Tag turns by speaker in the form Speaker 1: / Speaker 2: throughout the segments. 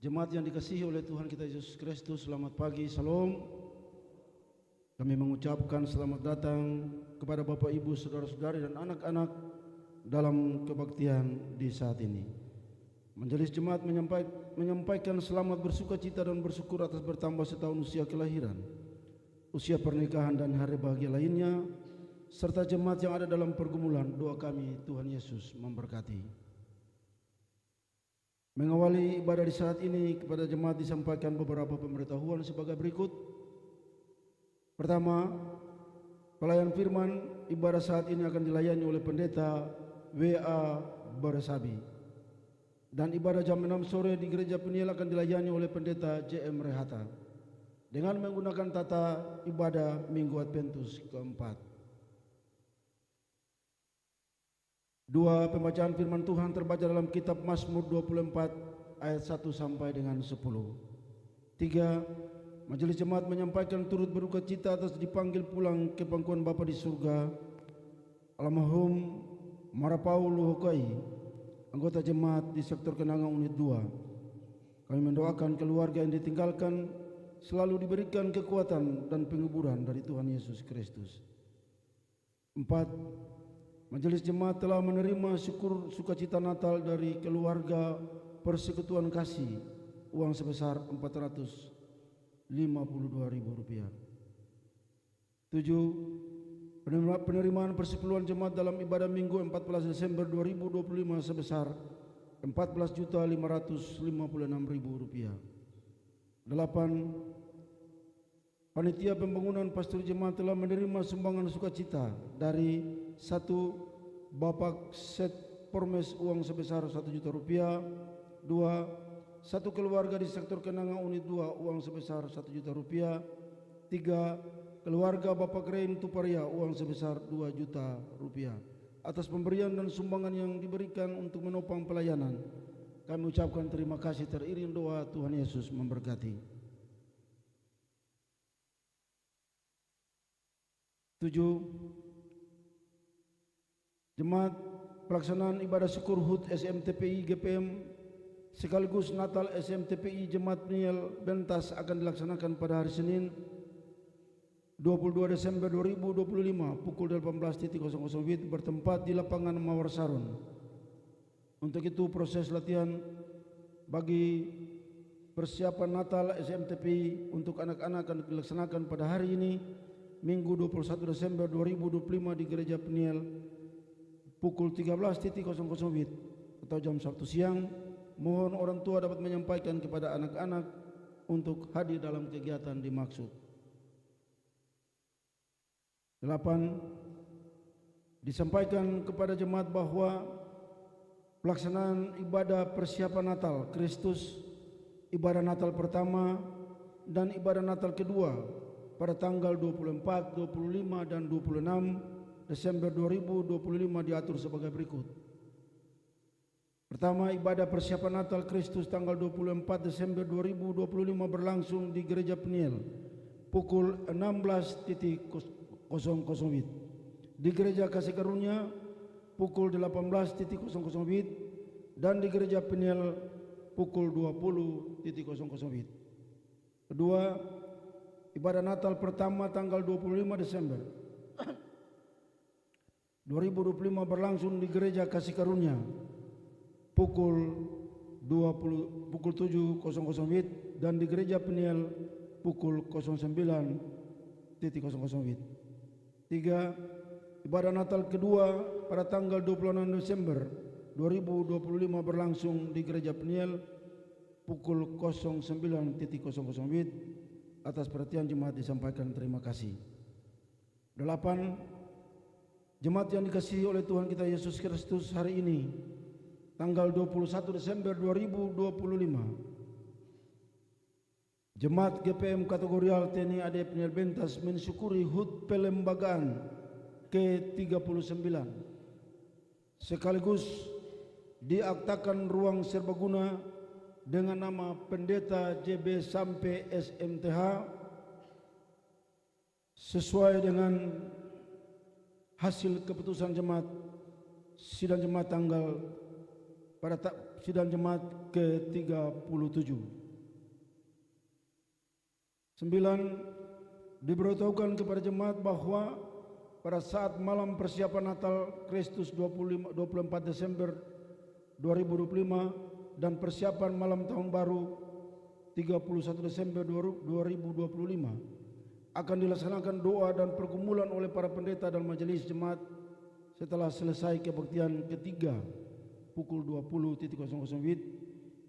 Speaker 1: Jemaat yang dikasihi oleh Tuhan kita Yesus Kristus, selamat pagi, salam. Kami mengucapkan selamat datang kepada Bapak, Ibu, Saudara-saudari dan anak-anak dalam kebaktian di saat ini. Majelis Jemaat menyampaikan selamat bersuka cita dan bersyukur atas bertambah setahun usia kelahiran, usia pernikahan dan hari bahagia lainnya, serta jemaat yang ada dalam pergumulan. Doa kami, Tuhan Yesus memberkati. Mengawali ibadah di saat ini, kepada jemaat disampaikan beberapa pemberitahuan sebagai berikut. Pertama, pelayan firman ibadah saat ini akan dilayani oleh pendeta W.A. Barasabi, dan ibadah jam 6 sore di Gereja Peniel akan dilayani oleh pendeta J.M. Rehata dengan menggunakan tata ibadah Minggu Adventus keempat. 2. Pembacaan firman Tuhan terbaca dalam kitab Mazmur 24 ayat 1 sampai dengan 10. 3. Majelis Jemaat menyampaikan turut berduka cita atas dipanggil pulang ke pangkuan Bapa di surga almarhum Marapaul Luhokai, anggota jemaat di sektor Kenanga unit 2. Kami mendoakan keluarga yang ditinggalkan selalu diberikan kekuatan dan penguburan dari Tuhan Yesus Kristus. 4. Majelis Jemaat telah menerima syukur sukacita Natal dari keluarga Persekutuan Kasih, uang sebesar Rp452.000. 7. Penerimaan persepuluhan jemaat dalam ibadah Minggu 14 Desember 2025 sebesar Rp14.556.000. 8. Panitia pembangunan pastor jemaat telah menerima sumbangan sukacita dari 1. Bapak Set Pormes uang sebesar Rp1.000.000. 2. Satu keluarga di sektor Kenanga unit 2 uang sebesar Rp1.000.000. 3. Keluarga Bapak Rein Tuparia uang sebesar Rp2.000.000. Atas pemberian dan sumbangan yang diberikan untuk menopang pelayanan, kami ucapkan terima kasih teriring doa. Tuhan Yesus memberkati. 7. Jemaat pelaksanaan ibadah syukur HUT SMTPI GPM sekaligus Natal SMTPI Jemaat Peniel Bentas akan dilaksanakan pada hari Senin 22 Desember 2025 pukul 18.00 WIB bertempat di lapangan Mawar Sarun. Untuk itu proses latihan bagi persiapan Natal SMTPI untuk anak-anak akan dilaksanakan pada hari ini Minggu 21 Desember 2025 di Gereja Peniel pukul 13.00 WIB atau jam Sabtu siang. Mohon orang tua dapat menyampaikan kepada anak-anak untuk hadir dalam kegiatan dimaksud. 8. Disampaikan kepada jemaat bahwa pelaksanaan ibadah persiapan Natal Kristus, ibadah Natal pertama dan ibadah Natal kedua pada tanggal 24, 25 dan 26 Desember 2025 diatur sebagai berikut. Pertama, ibadah persiapan Natal Kristus tanggal 24 Desember 2025 berlangsung di Gereja Peniel pukul 16.00 WIB. Di Gereja Kasih Karunia pukul 18.00 WIB dan di Gereja Peniel pukul 20.00 WIB. Kedua, ibadah Natal pertama tanggal 25 Desember 2025 berlangsung di Gereja Kasih Karunia pukul 7.00 WIB dan di Gereja Peniel pukul 09.00 WIB. 3. Ibadah Natal kedua pada tanggal 26 Desember 2025 berlangsung di Gereja Peniel pukul 09.00 WIB. Atas perhatian jemaat disampaikan terima kasih. 8. Jemaat yang dikasihi oleh Tuhan kita Yesus Kristus, hari ini tanggal 21 Desember 2025 Jemaat GPM Kategorial TNI AD Peniel Bentas mensyukuri HUT pelembagaan ke-39 sekaligus diaktakan ruang serbaguna dengan nama Pendeta JB Sampai SMTH sesuai dengan hasil keputusan jemaat sidang jemaat pada sidang jemaat ke-37. 9. Diberitahukan kepada jemaat bahwa pada saat malam persiapan Natal Kristus 24 Desember 2025 dan persiapan malam tahun baru 31 Desember 2025 akan dilaksanakan doa dan pergumulan oleh para pendeta dan majelis jemaat setelah selesai kebaktian ketiga pukul 20.00 WIB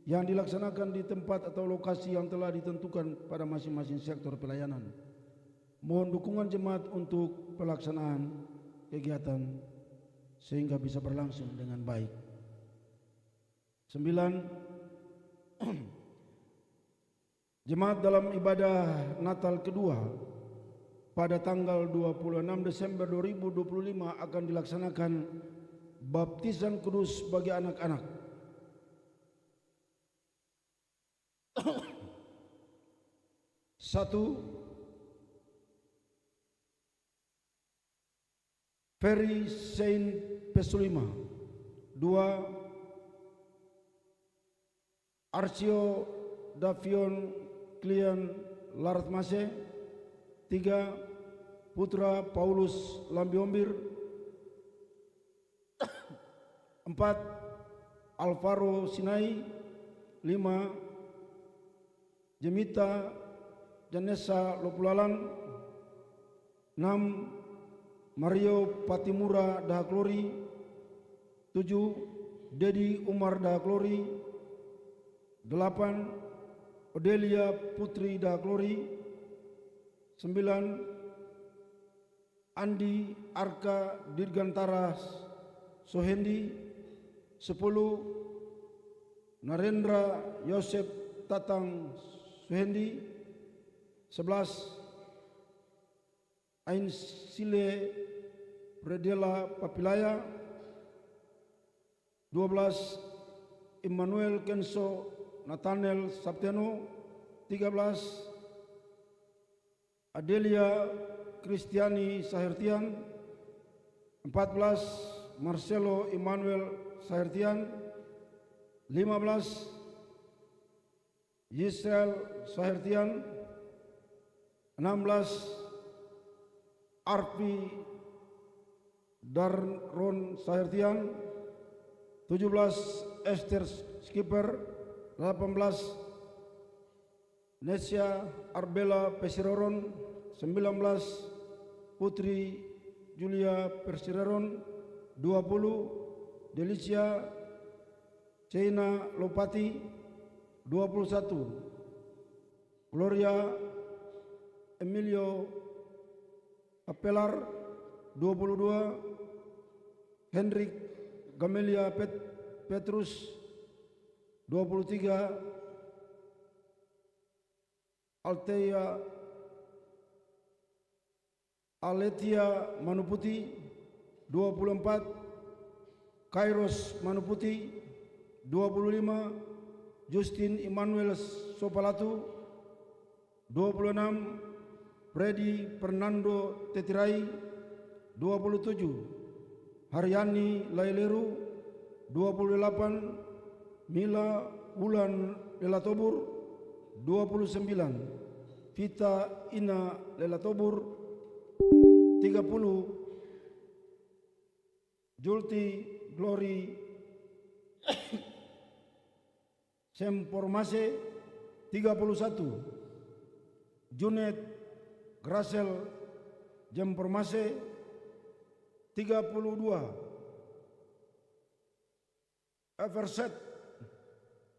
Speaker 1: yang dilaksanakan di tempat atau lokasi yang telah ditentukan pada masing-masing sektor pelayanan. Mohon dukungan jemaat untuk pelaksanaan kegiatan sehingga bisa berlangsung dengan baik. 9. Jemaat dalam ibadah Natal kedua pada tanggal 26 Desember 2025 akan dilaksanakan baptisan kudus bagi anak-anak. Satu, Ferry Saint Pesulima. 2, Arcio Davion Klian Laratmase. 3, Putra Paulus Lambiombir. 4, Alvaro Sinai. 5, Jemita Janessa Lopulalan. 6, Mario Patimura Dahaklori. 7, Dedi Umar Dahaklori. 8, Odelia Putri Dahaklori. 9, Andi Arka Dirgantara Sohendi. 10, Narendra Yosep Tatang Sohendi. 11, Ainsile Predela Papilaya. 12, Emmanuel Kenso Nathaniel Sapteno. 13, Adelia Kristiani Sahertian. 14, Marcelo Emmanuel Sahertian. 15, Yisrael Sahertian. 16, Arpi Darron Sahertian. 17, Esther Skipper. 18, Nesya Arbela Pesiroron. 19, Putri Julia Persireron. 20, Delicia Chena Lopati. 21, Gloria Emilio Apelar. 22, Hendrik Gamelia Petrus. 23, Aletia Manuputi. 24, Kairos Manuputi. 25, Justin Emmanuel Sopalatu. 26, Freddy Fernando Tetirai. 27, Haryani Laileru. 28, Mila Wulan Lelatobur. 29, Vita Ina Lelatobur. 30, Julti Glory Sempormase. 31, Junet Grasel Jempormase. 32, Everset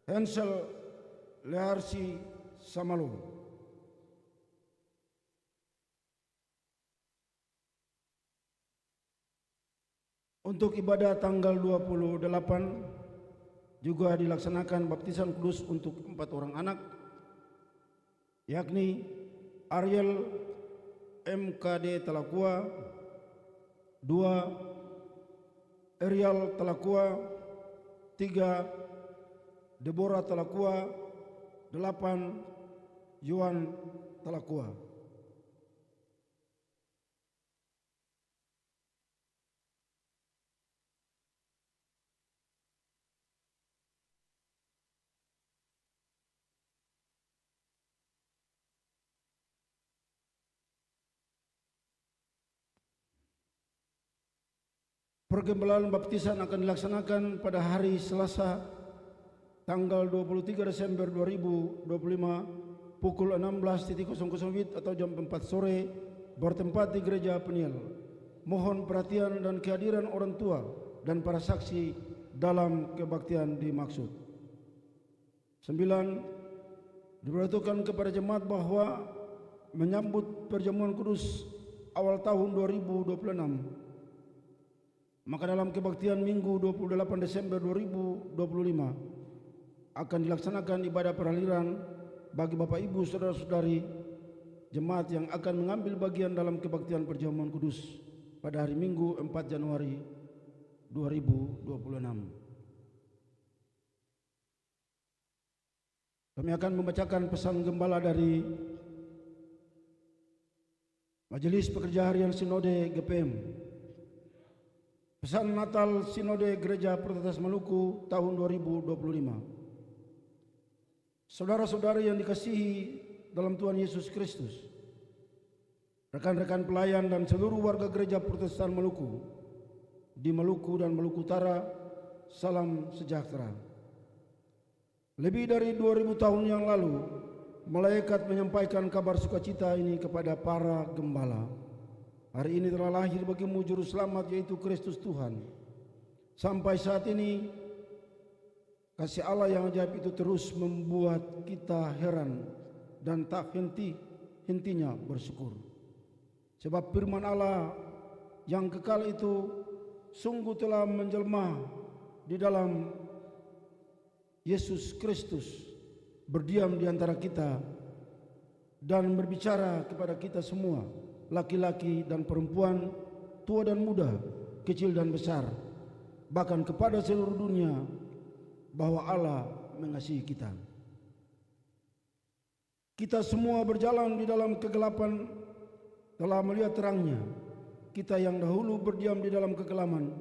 Speaker 1: Hensel Leharsi Samalo. Untuk ibadah tanggal 28 juga dilaksanakan baptisan kudus untuk 4 orang anak, yakni Ariel MKD Talakua. 2, Ariel Talakua. 3, Deborah Talakua. 8, Yuan Talakua. Pergembalaan baptisan akan dilaksanakan pada hari Selasa tanggal 23 Desember 2025 pukul 16.00 WIB atau jam 4 sore bertempat di Gereja Peniel. Mohon perhatian dan kehadiran orang tua dan para saksi dalam kebaktian dimaksud. 9. Diberitahukan kepada jemaat bahwa menyambut perjamuan kudus awal tahun 2026, maka dalam kebaktian Minggu 28 Desember 2025 akan dilaksanakan ibadah peraliran bagi Bapak Ibu saudara-saudari jemaat yang akan mengambil bagian dalam kebaktian perjamuan kudus pada hari Minggu 4 Januari 2026. Kami akan membacakan pesan gembala dari Majelis Pekerja Harian Sinode GPM. Pesan Natal Sinode Gereja Protestan Maluku tahun 2025. Saudara-saudari yang dikasihi dalam Tuhan Yesus Kristus, rekan-rekan pelayan dan seluruh warga Gereja Protestan Maluku di Maluku dan Maluku Utara, salam sejahtera. Lebih dari 2000 tahun yang lalu, malaikat menyampaikan kabar sukacita ini kepada para gembala. Hari ini telah lahir bagimu juru selamat, yaitu Kristus Tuhan. Sampai saat ini kasih Allah yang ajaib itu terus membuat kita heran dan tak henti-hentinya bersyukur. Sebab firman Allah yang kekal itu sungguh telah menjelma di dalam Yesus Kristus, berdiam di antara kita dan berbicara kepada kita semua, laki-laki dan perempuan, tua dan muda, kecil dan besar, bahkan kepada seluruh dunia, bahwa Allah mengasihi kita. Kita semua berjalan di dalam kegelapan telah melihat terangnya. Kita yang dahulu berdiam di dalam kekelaman,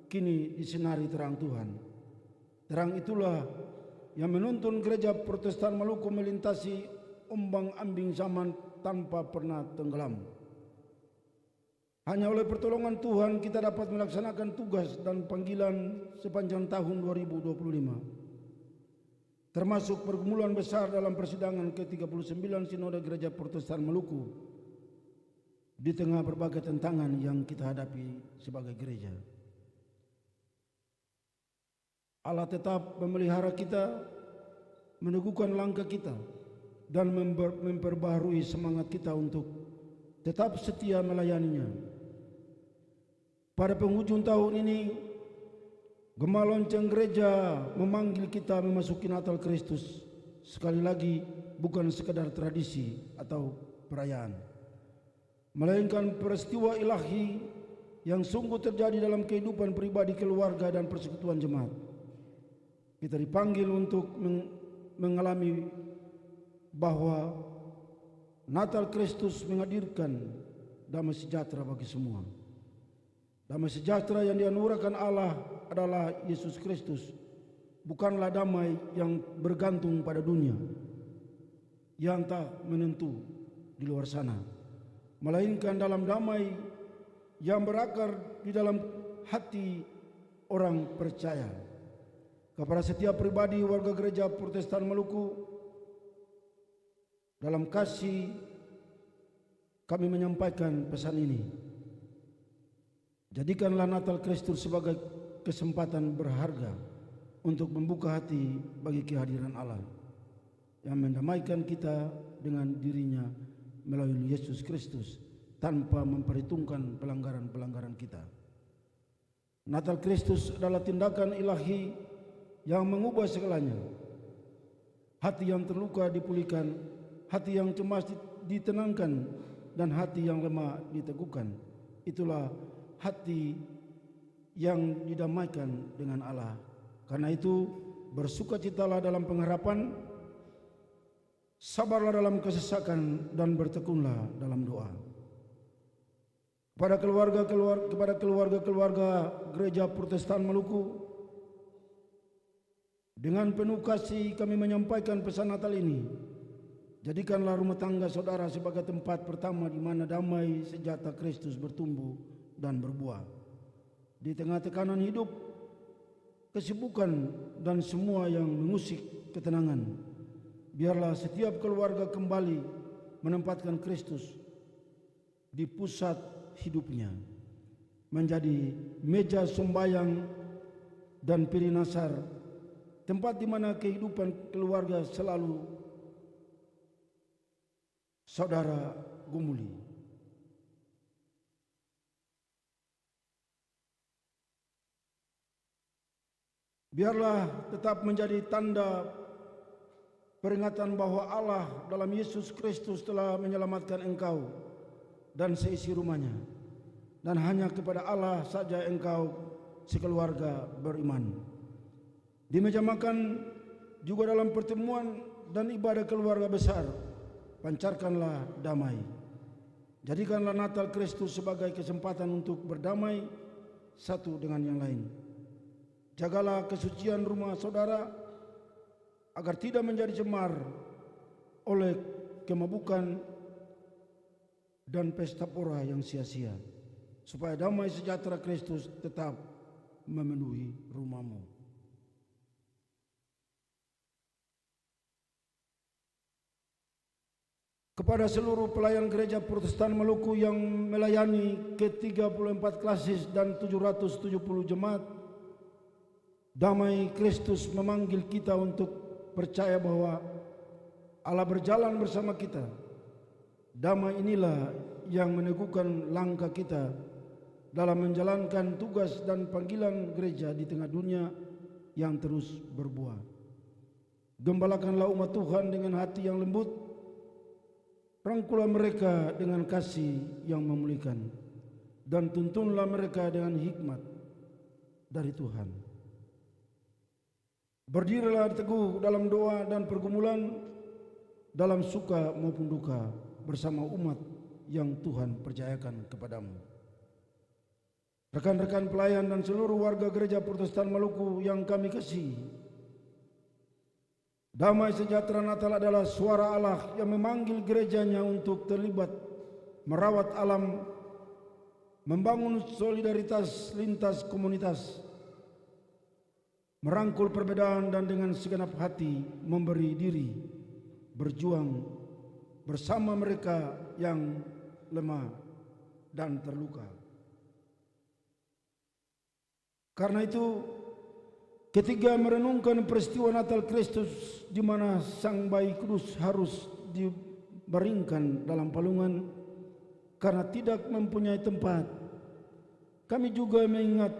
Speaker 1: kini disinari terang Tuhan. Terang itulah yang menuntun Gereja Protestan Maluku melintasi ombang-ambing zaman tanpa pernah tenggelam. Hanya oleh pertolongan Tuhan kita dapat melaksanakan tugas dan panggilan sepanjang tahun 2025, termasuk pergumulan besar dalam persidangan ke-39 Sinode Gereja Protestan Maluku di tengah berbagai tantangan yang kita hadapi sebagai gereja. Allah tetap memelihara kita, meneguhkan langkah kita, dan memperbaharui semangat kita untuk tetap setia melayaninya. Pada penghujung tahun ini, Gema Lonceng Gereja memanggil kita memasuki Natal Kristus. Sekali lagi, bukan sekadar tradisi atau perayaan, melainkan peristiwa ilahi yang sungguh terjadi dalam kehidupan pribadi, keluarga, dan persekutuan jemaat. Kita dipanggil untuk mengalami bahwa Natal Kristus menghadirkan damai sejahtera bagi semua. Damai sejahtera yang dianugerahkan Allah adalah Yesus Kristus, bukanlah damai yang bergantung pada dunia yang tak menentu di luar sana, melainkan dalam damai yang berakar di dalam hati orang percaya. Kepada setiap pribadi warga Gereja Protestan Maluku, dalam kasih kami menyampaikan pesan ini. Jadikanlah Natal Kristus sebagai kesempatan berharga untuk membuka hati bagi kehadiran Allah yang mendamaikan kita dengan dirinya melalui Yesus Kristus tanpa memperhitungkan pelanggaran-pelanggaran kita. Natal Kristus adalah tindakan ilahi yang mengubah segalanya. Hati yang terluka dipulihkan, hati yang cemas ditenangkan, dan hati yang lemah diteguhkan. Itulah hati yang didamaikan dengan Allah. Karena itu, bersukacitalah dalam pengharapan, sabarlah dalam kesesakan, dan bertekunlah dalam doa. Kepada keluarga-keluarga Gereja Protestan Maluku, dengan penuh kasih kami menyampaikan pesan Natal ini. Jadikanlah rumah tangga saudara sebagai tempat pertama di mana damai sejahtera Kristus bertumbuh dan berbuah. Di tengah tekanan hidup, kesibukan, dan semua yang mengusik ketenangan, biarlah setiap keluarga kembali menempatkan Kristus di pusat hidupnya, menjadi meja sembahyang dan piring nasar, tempat di mana kehidupan keluarga selalu saudara gumuli. Biarlah tetap menjadi tanda peringatan bahwa Allah dalam Yesus Kristus telah menyelamatkan engkau dan seisi rumahnya, dan hanya kepada Allah saja engkau sekeluarga beriman. Di meja makan juga dalam pertemuan dan ibadah keluarga besar, pancarkanlah damai. Jadikanlah Natal Kristus sebagai kesempatan untuk berdamai satu dengan yang lain. Jagalah kesucian rumah saudara agar tidak menjadi cemar oleh kemabukan dan pesta pora yang sia-sia, supaya damai sejahtera Kristus tetap memenuhi rumahmu. Kepada seluruh pelayan gereja Protestan Maluku yang melayani ke-34 klasis dan 770 jemaat, damai Kristus memanggil kita untuk percaya bahwa Allah berjalan bersama kita. Damai inilah yang meneguhkan langkah kita dalam menjalankan tugas dan panggilan gereja di tengah dunia yang terus berbuah. Gembalakanlah umat Tuhan dengan hati yang lembut, rangkulah mereka dengan kasih yang memulihkan, dan tuntunlah mereka dengan hikmat dari Tuhan. Berdirilah teguh dalam doa dan pergumulan, dalam suka maupun duka, bersama umat yang Tuhan percayakan kepadamu. Rekan-rekan pelayan dan seluruh warga gereja Protestan Maluku yang kami kasihi, damai sejahtera Natal adalah suara Allah yang memanggil gerejanya untuk terlibat merawat alam, membangun solidaritas lintas komunitas, merangkul perbedaan, dan dengan segenap hati memberi diri berjuang bersama mereka yang lemah dan terluka. Karena itu, ketika merenungkan peristiwa Natal Kristus di mana Sang Bayi Kudus harus dibaringkan dalam palungan karena tidak mempunyai tempat, kami juga mengingat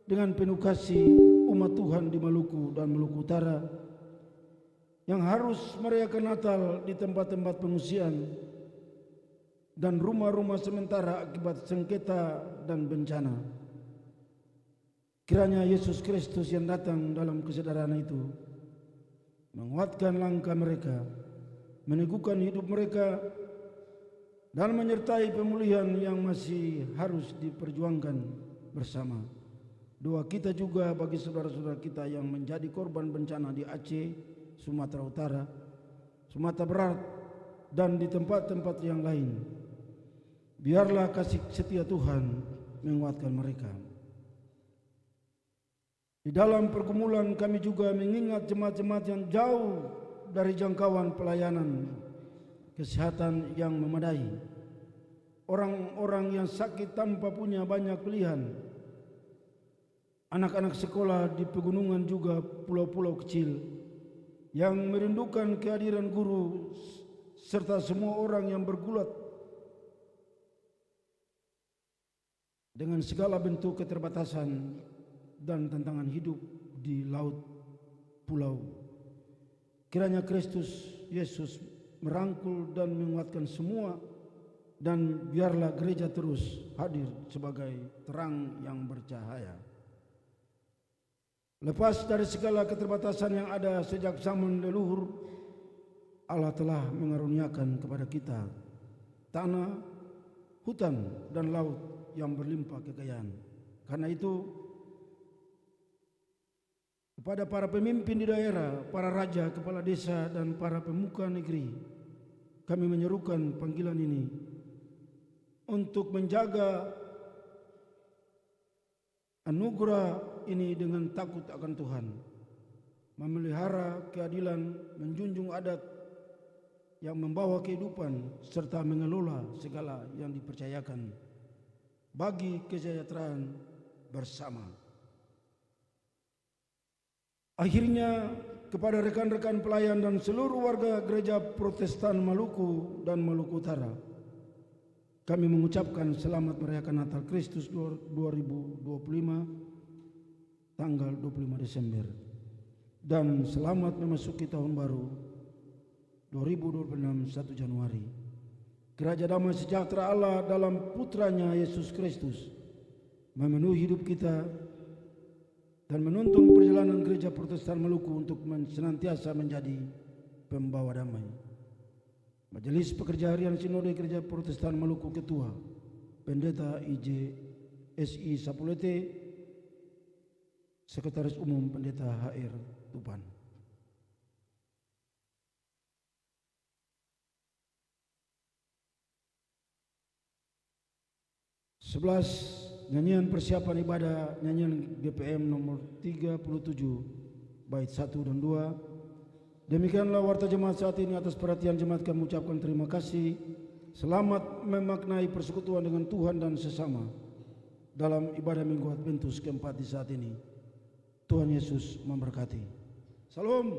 Speaker 1: dengan penuh kasih umat Tuhan di Maluku dan Maluku Utara yang harus merayakan Natal di tempat-tempat pengungsian dan rumah-rumah sementara akibat sengketa dan bencana. Kiranya Yesus Kristus yang datang dalam kesadaran itu menguatkan langkah mereka, meneguhkan hidup mereka, dan menyertai pemulihan yang masih harus diperjuangkan bersama. Doa kita juga bagi saudara-saudara kita yang menjadi korban bencana di Aceh, Sumatera Utara, Sumatera Barat, dan di tempat-tempat yang lain. Biarlah kasih setia Tuhan menguatkan mereka. Di dalam pergumulan kami juga mengingat jemaat-jemaat yang jauh dari jangkauan pelayanan kesehatan yang memadai, orang-orang yang sakit tanpa punya banyak pilihan, anak-anak sekolah di pegunungan juga pulau-pulau kecil yang merindukan kehadiran guru, serta semua orang yang bergulat dengan segala bentuk keterbatasan dan tantangan hidup di laut pulau. Kiranya Kristus Yesus merangkul dan menguatkan semua, dan biarlah gereja terus hadir sebagai terang yang bercahaya. Lepas dari segala keterbatasan yang ada sejak zaman leluhur, Allah telah mengaruniakan kepada kita tanah, hutan, dan laut yang berlimpah kekayaan. Karena itu, kepada para pemimpin di daerah, para raja, kepala desa, dan para pemuka negeri, kami menyerukan panggilan ini untuk menjaga anugerah ini dengan takut akan Tuhan, memelihara keadilan, menjunjung adat yang membawa kehidupan, serta mengelola segala yang dipercayakan bagi kesejahteraan bersama. Akhirnya, kepada rekan-rekan pelayan dan seluruh warga Gereja Protestan Maluku dan Maluku Utara, kami mengucapkan selamat merayakan Natal Kristus 2025 tanggal 25 Desember dan selamat memasuki tahun baru 2026 1 Januari. Kerajaan damai sejahtera Allah dalam putranya Yesus Kristus memenuhi hidup kita dan menuntun perjalanan Gereja Protestan Maluku untuk senantiasa menjadi pembawa damai. Majelis Pekerja Harian Sinode Gereja Protestan Maluku Ketua Pendeta IJ SI Sapulete, Sekretaris Umum Pendeta HR Tupan. Nyanyian persiapan ibadah, nyanyian GPM nomor 37 bait 1 dan 2. Demikianlah warta jemaat saat ini. Atas perhatian jemaat kami mengucapkan terima kasih. Selamat memaknai persekutuan dengan Tuhan dan sesama dalam ibadah Minggu Adventus keempat di saat ini. Tuhan Yesus memberkati. Salam.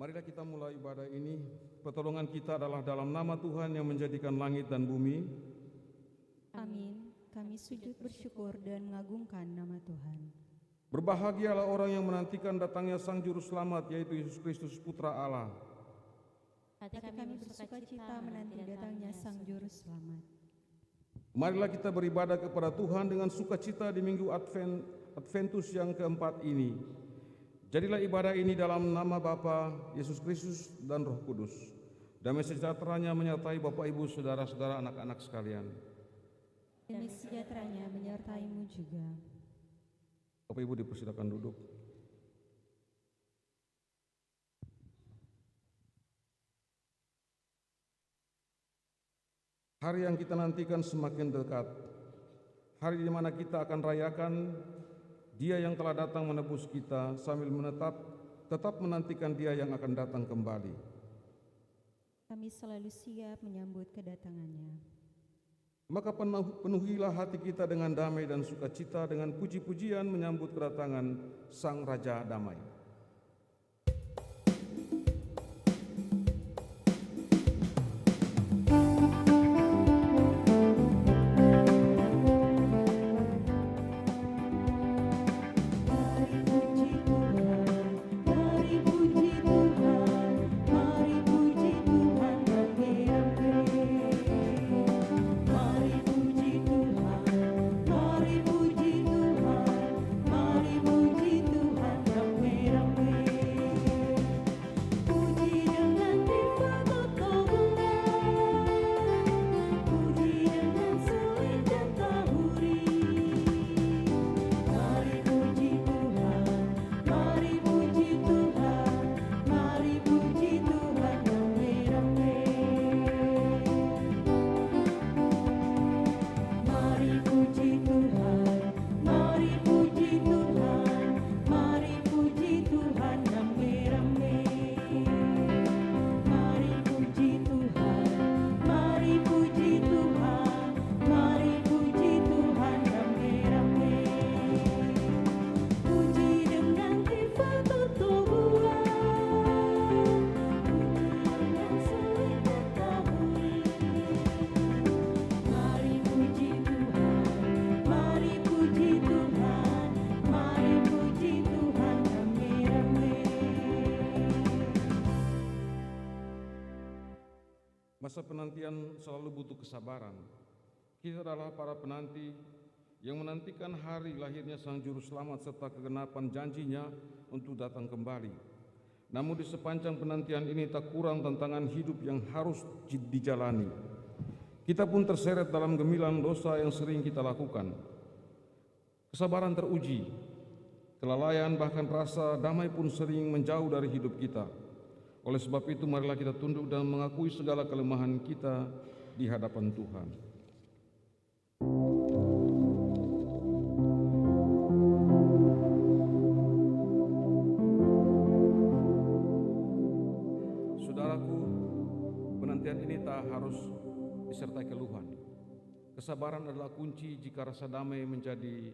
Speaker 2: 'Marilah kita mulai ibadah ini. Pertolongan kita adalah dalam nama Tuhan yang menjadikan langit dan bumi.
Speaker 3: Amin. Kami sujud bersyukur dan mengagungkan nama Tuhan.
Speaker 2: Berbahagialah orang yang menantikan datangnya Sang Juru Selamat, yaitu Yesus Kristus Putra Allah.
Speaker 3: Hati kami bersuka cita menanti datangnya Sang Juru Selamat.
Speaker 2: Marilah kita beribadah kepada Tuhan dengan sukacita di Minggu Adventus yang keempat ini. Jadilah ibadah ini dalam nama Bapa, Yesus Kristus, dan Roh Kudus. Damai sejahteranya menyertai Bapak, Ibu, saudara-saudara, anak-anak sekalian.
Speaker 3: Damai sejahteranya menyertaimu juga.
Speaker 2: Bapak, Ibu, dipersilakan duduk. Hari yang kita nantikan semakin dekat. Hari di mana kita akan rayakan Dia yang telah datang menebus kita sambil tetap menantikan Dia yang akan datang kembali.
Speaker 3: Kami selalu siap menyambut kedatangannya.
Speaker 2: Maka penuhilah hati kita dengan damai dan sukacita dengan puji-pujian menyambut kedatangan Sang Raja Damai. Masa penantian selalu butuh kesabaran. Kita adalah para penanti yang menantikan hari lahirnya Sang Juru Selamat serta kegenapan janjinya untuk datang kembali. Namun di sepanjang penantian ini tak kurang tantangan hidup yang harus dijalani. Kita pun terseret dalam gemilang dosa yang sering kita lakukan. Kesabaran teruji, kelalaian bahkan rasa damai pun sering menjauh dari hidup kita. Oleh sebab itu marilah kita tunduk dan mengakui segala kelemahan kita di hadapan Tuhan. Saudaraku, penantian ini tak harus disertai keluhan. Kesabaran adalah kunci jika rasa damai menjadi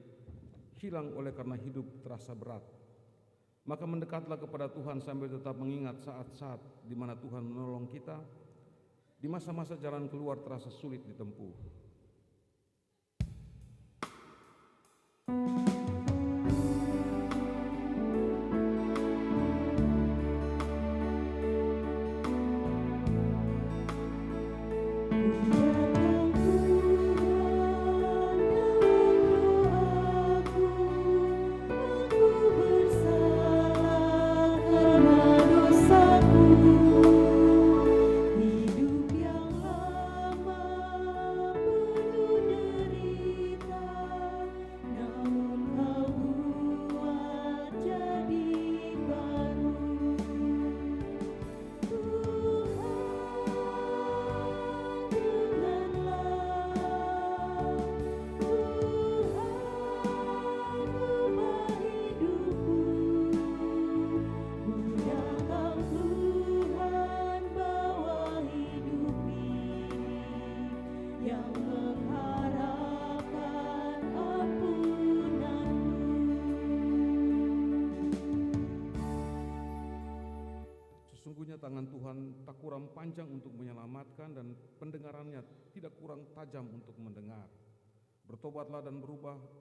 Speaker 2: hilang oleh karena hidup terasa berat. Maka mendekatlah kepada Tuhan sambil tetap mengingat saat-saat di mana Tuhan menolong kita di masa-masa jalan keluar terasa sulit ditempuh. Tangan Tuhan tak kurang panjang untuk menyelamatkan dan pendengarannya tidak kurang tajam untuk mendengar. Bertobatlah dan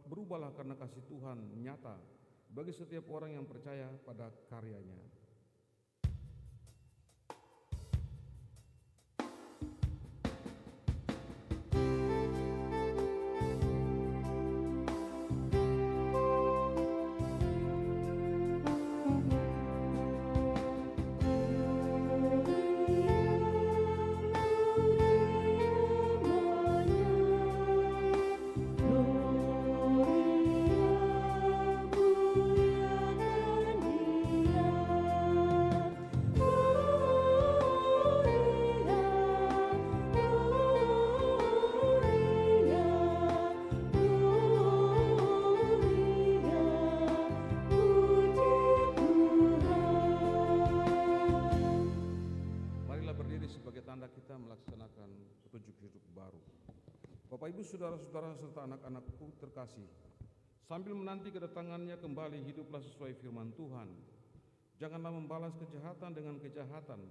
Speaker 2: berubahlah karena kasih Tuhan nyata bagi setiap orang yang percaya pada karyanya. tanda kita melaksanakan petunjuk hidup baru. Bapak Ibu Saudara-saudara serta anak-anakku terkasih, sambil menanti kedatangannya kembali, hiduplah sesuai firman Tuhan. Janganlah membalas kejahatan dengan kejahatan.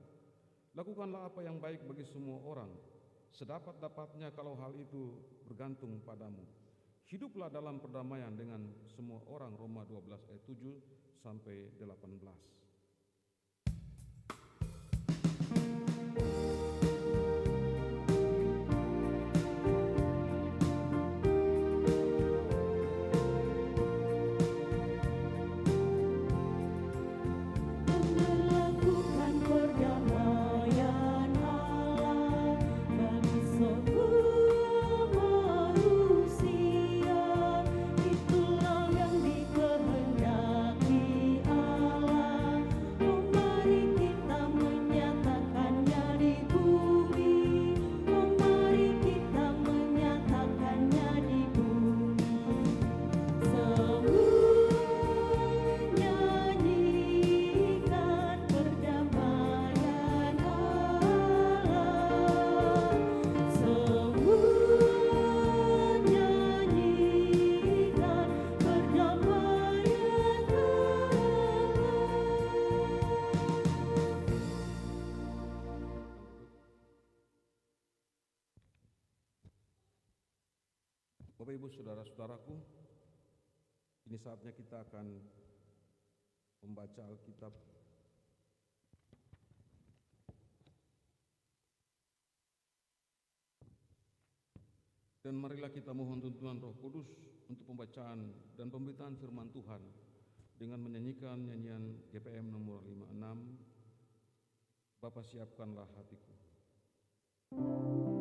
Speaker 2: Lakukanlah apa yang baik bagi semua orang, sedapat-dapatnya kalau hal itu bergantung padamu. Hiduplah dalam perdamaian dengan semua orang. Roma 12 ayat 7 sampai 18. Bapak Ibu Saudara-saudaraku, ini saatnya kita akan membaca Alkitab. Dan marilah kita mohon tuntunan Roh Kudus untuk pembacaan dan pemberitaan firman Tuhan dengan menyanyikan nyanyian GPM nomor 56, Bapa siapkanlah hatiku.
Speaker 4: Siapkanlah hatiku.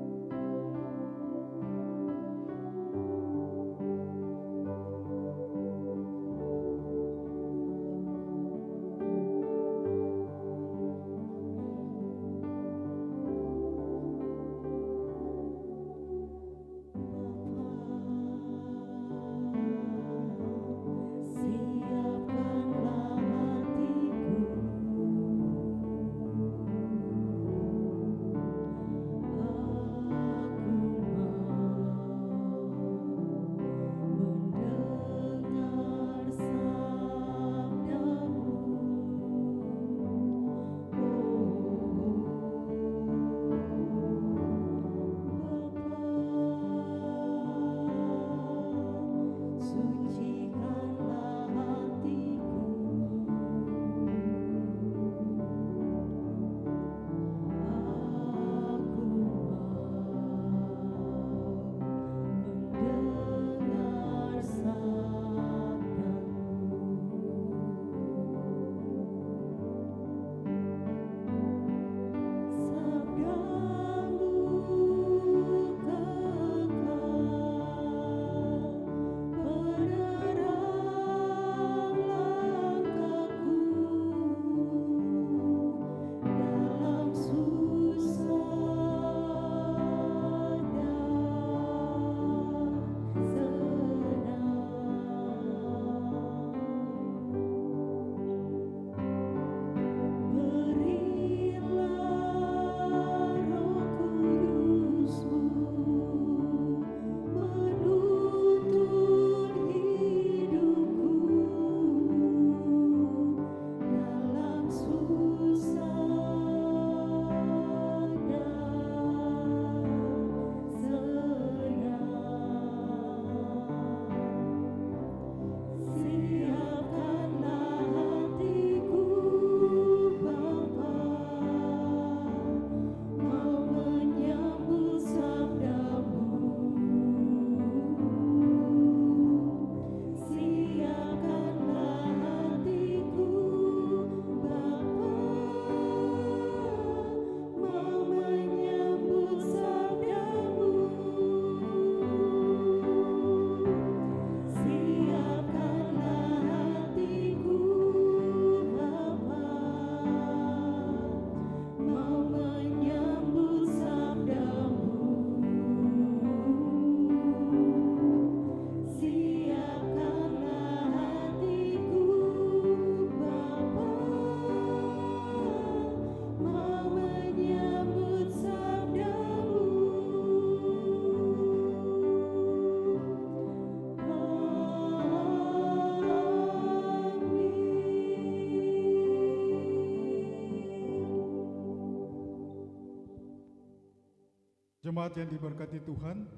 Speaker 4: Jemaat yang diberkati Tuhan,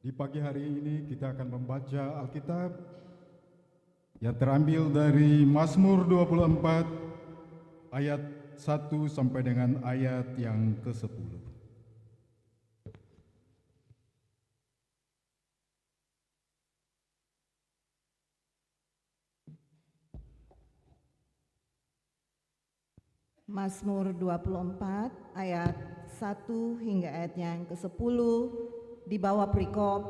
Speaker 4: di pagi hari ini kita akan membaca Alkitab yang terambil dari Mazmur 24 ayat 1 sampai dengan ayat yang ke-10.
Speaker 5: Mazmur 24 ayat 1 hingga ayat yang ke-10 di bawah perikop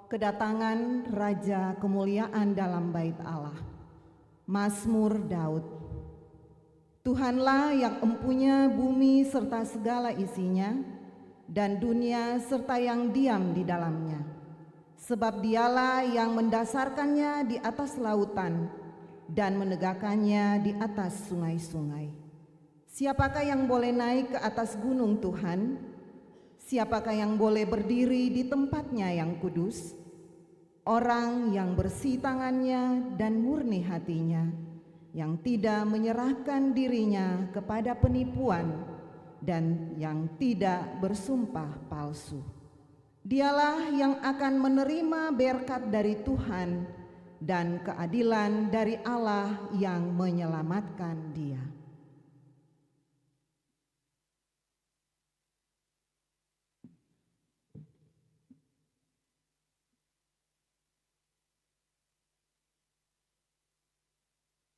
Speaker 5: kedatangan Raja Kemuliaan dalam bait Allah. Mazmur Daud. Tuhanlah yang empunya bumi serta segala isinya, dan dunia serta yang diam di dalamnya. Sebab dialah yang mendasarkannya di atas lautan dan menegakkannya di atas sungai-sungai. Siapakah yang boleh naik ke atas gunung Tuhan? Siapakah yang boleh berdiri di tempatnya yang kudus? Orang yang bersih tangannya dan murni hatinya, yang tidak menyerahkan dirinya kepada penipuan dan yang tidak bersumpah palsu. Dialah yang akan menerima berkat dari Tuhan dan keadilan dari Allah yang menyelamatkan dia.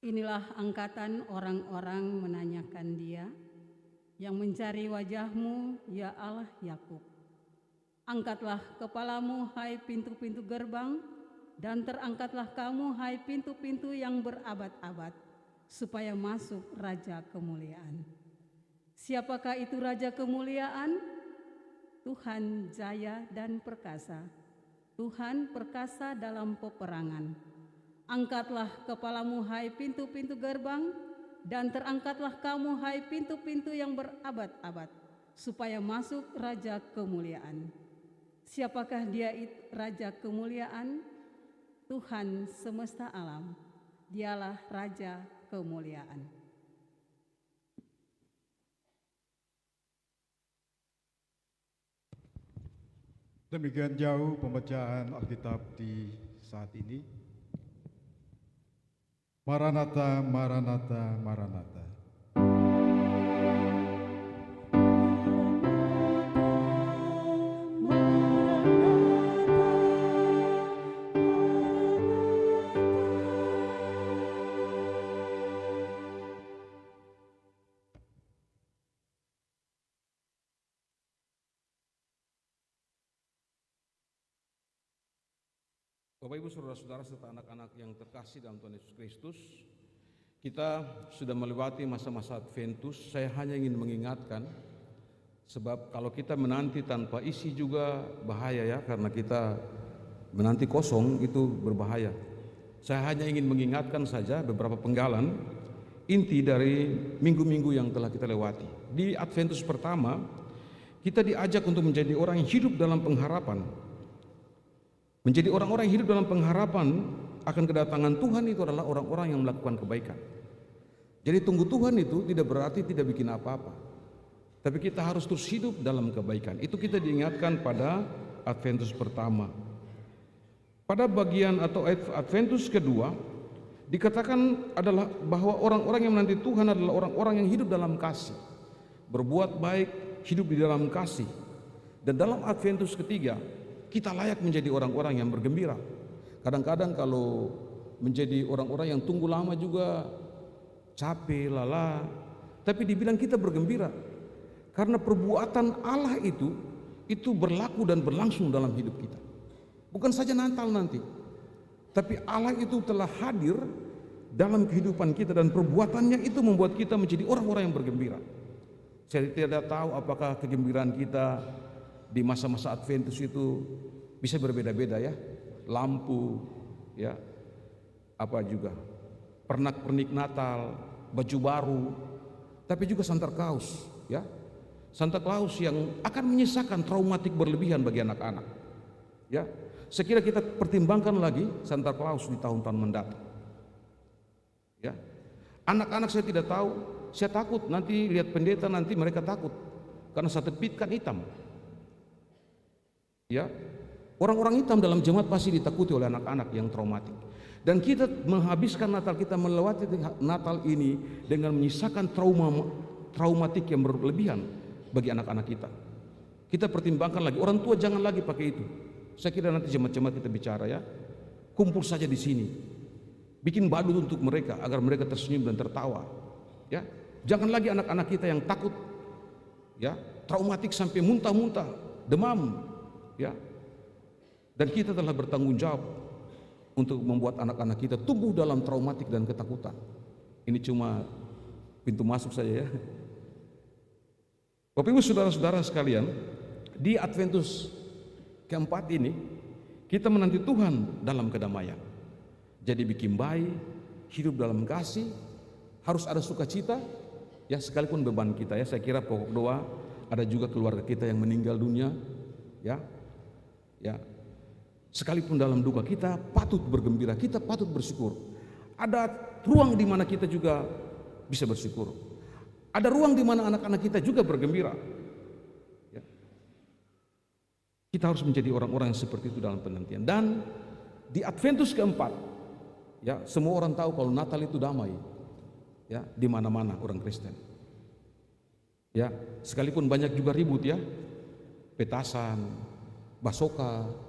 Speaker 6: Inilah angkatan orang-orang menanyakan dia, yang mencari wajah-Mu, ya Allah Yakub. Angkatlah kepalamu, hai pintu-pintu gerbang, dan terangkatlah kamu, hai pintu-pintu yang berabad-abad, supaya masuk Raja Kemuliaan. Siapakah itu Raja Kemuliaan? Tuhan jaya dan perkasa, Tuhan perkasa dalam peperangan. Angkatlah kepalamu, hai pintu-pintu gerbang, dan terangkatlah kamu, hai pintu-pintu yang berabad-abad, supaya masuk Raja Kemuliaan. Siapakah dia Raja Kemuliaan? Tuhan semesta alam, dialah Raja Kemuliaan.
Speaker 4: Demikian jauh pembacaan Alkitab di saat ini. Maranatha, Maranatha, Maranatha.
Speaker 2: Bapak Ibu saudara-saudara serta anak-anak yang terkasih dalam Tuhan Yesus Kristus, kita sudah melewati masa-masa Adventus. Saya hanya ingin mengingatkan, sebab kalau kita menanti tanpa isi juga bahaya ya, karena kita menanti kosong itu berbahaya. Saya hanya ingin mengingatkan saja beberapa penggalan inti dari minggu-minggu yang telah kita lewati. Di Adventus pertama, kita diajak untuk menjadi orang yang hidup dalam pengharapan. Menjadi orang-orang yang hidup dalam pengharapan akan kedatangan Tuhan itu adalah orang-orang yang melakukan kebaikan. Jadi tunggu Tuhan itu tidak berarti tidak bikin apa-apa, tapi kita harus terus hidup dalam kebaikan. Itu kita diingatkan pada Adventus pertama. Pada bagian atau Adventus kedua dikatakan adalah bahwa orang-orang yang menanti Tuhan adalah orang-orang yang hidup dalam kasih, berbuat baik, hidup di dalam kasih. Dan dalam Adventus ketiga kita layak menjadi orang-orang yang bergembira. Kadang-kadang kalau menjadi orang-orang yang tunggu lama juga capek, lelah, tapi dibilang kita bergembira karena perbuatan Allah itu berlaku dan berlangsung dalam hidup kita. Bukan saja Natal nanti, tapi Allah itu telah hadir dalam kehidupan kita dan perbuatannya itu membuat kita menjadi orang-orang yang bergembira. Saya tidak tahu apakah kegembiraan kita di masa-masa Adventus itu bisa berbeda-beda ya. Lampu ya, apa juga pernak-pernik Natal, baju baru, tapi juga Santa Claus ya. Santa Claus yang akan menyisakan traumatik berlebihan bagi anak-anak ya. Sekira kita pertimbangkan lagi Santa Claus di tahun-tahun mendatang ya. Anak-anak saya tidak tahu, saya takut nanti lihat pendeta, nanti mereka takut karena satu pit kan hitam Ya, orang-orang hitam dalam jemaat pasti ditakuti oleh anak-anak yang traumatik. Dan kita menghabiskan Natal, kita melewati Natal ini dengan menyisakan traumatik yang berlebihan bagi anak-anak kita. Kita pertimbangkan lagi, orang tua jangan lagi pakai itu. Saya kira nanti jemaat-jemaat kita bicara ya, kumpul saja di sini, bikin badut untuk mereka agar mereka tersenyum dan tertawa. Ya, jangan lagi anak-anak kita yang takut, ya, traumatik sampai muntah-muntah, demam, ya. Dan kita telah bertanggung jawab untuk membuat anak-anak kita tumbuh dalam traumatik dan ketakutan. Ini cuma pintu masuk saja ya. Bapak Ibu saudara-saudara sekalian, di Adventus keempat ini kita menanti Tuhan dalam kedamaian. Jadi bikin baik, hidup dalam kasih, harus ada sukacita, ya sekalipun beban kita ya. Saya kira pokok doa ada juga keluarga kita yang meninggal dunia, ya, ya. Sekalipun dalam duka kita patut bergembira, kita patut bersyukur. Ada ruang di mana kita juga bisa bersyukur. Ada ruang di mana anak-anak kita juga bergembira. Ya. Kita harus menjadi orang-orang yang seperti itu dalam penantian. Dan di Adventus keempat, ya semua orang tahu kalau Natal itu damai. Ya, di mana-mana orang Kristen. Ya, sekalipun banyak juga ribut ya, petasan, basoka.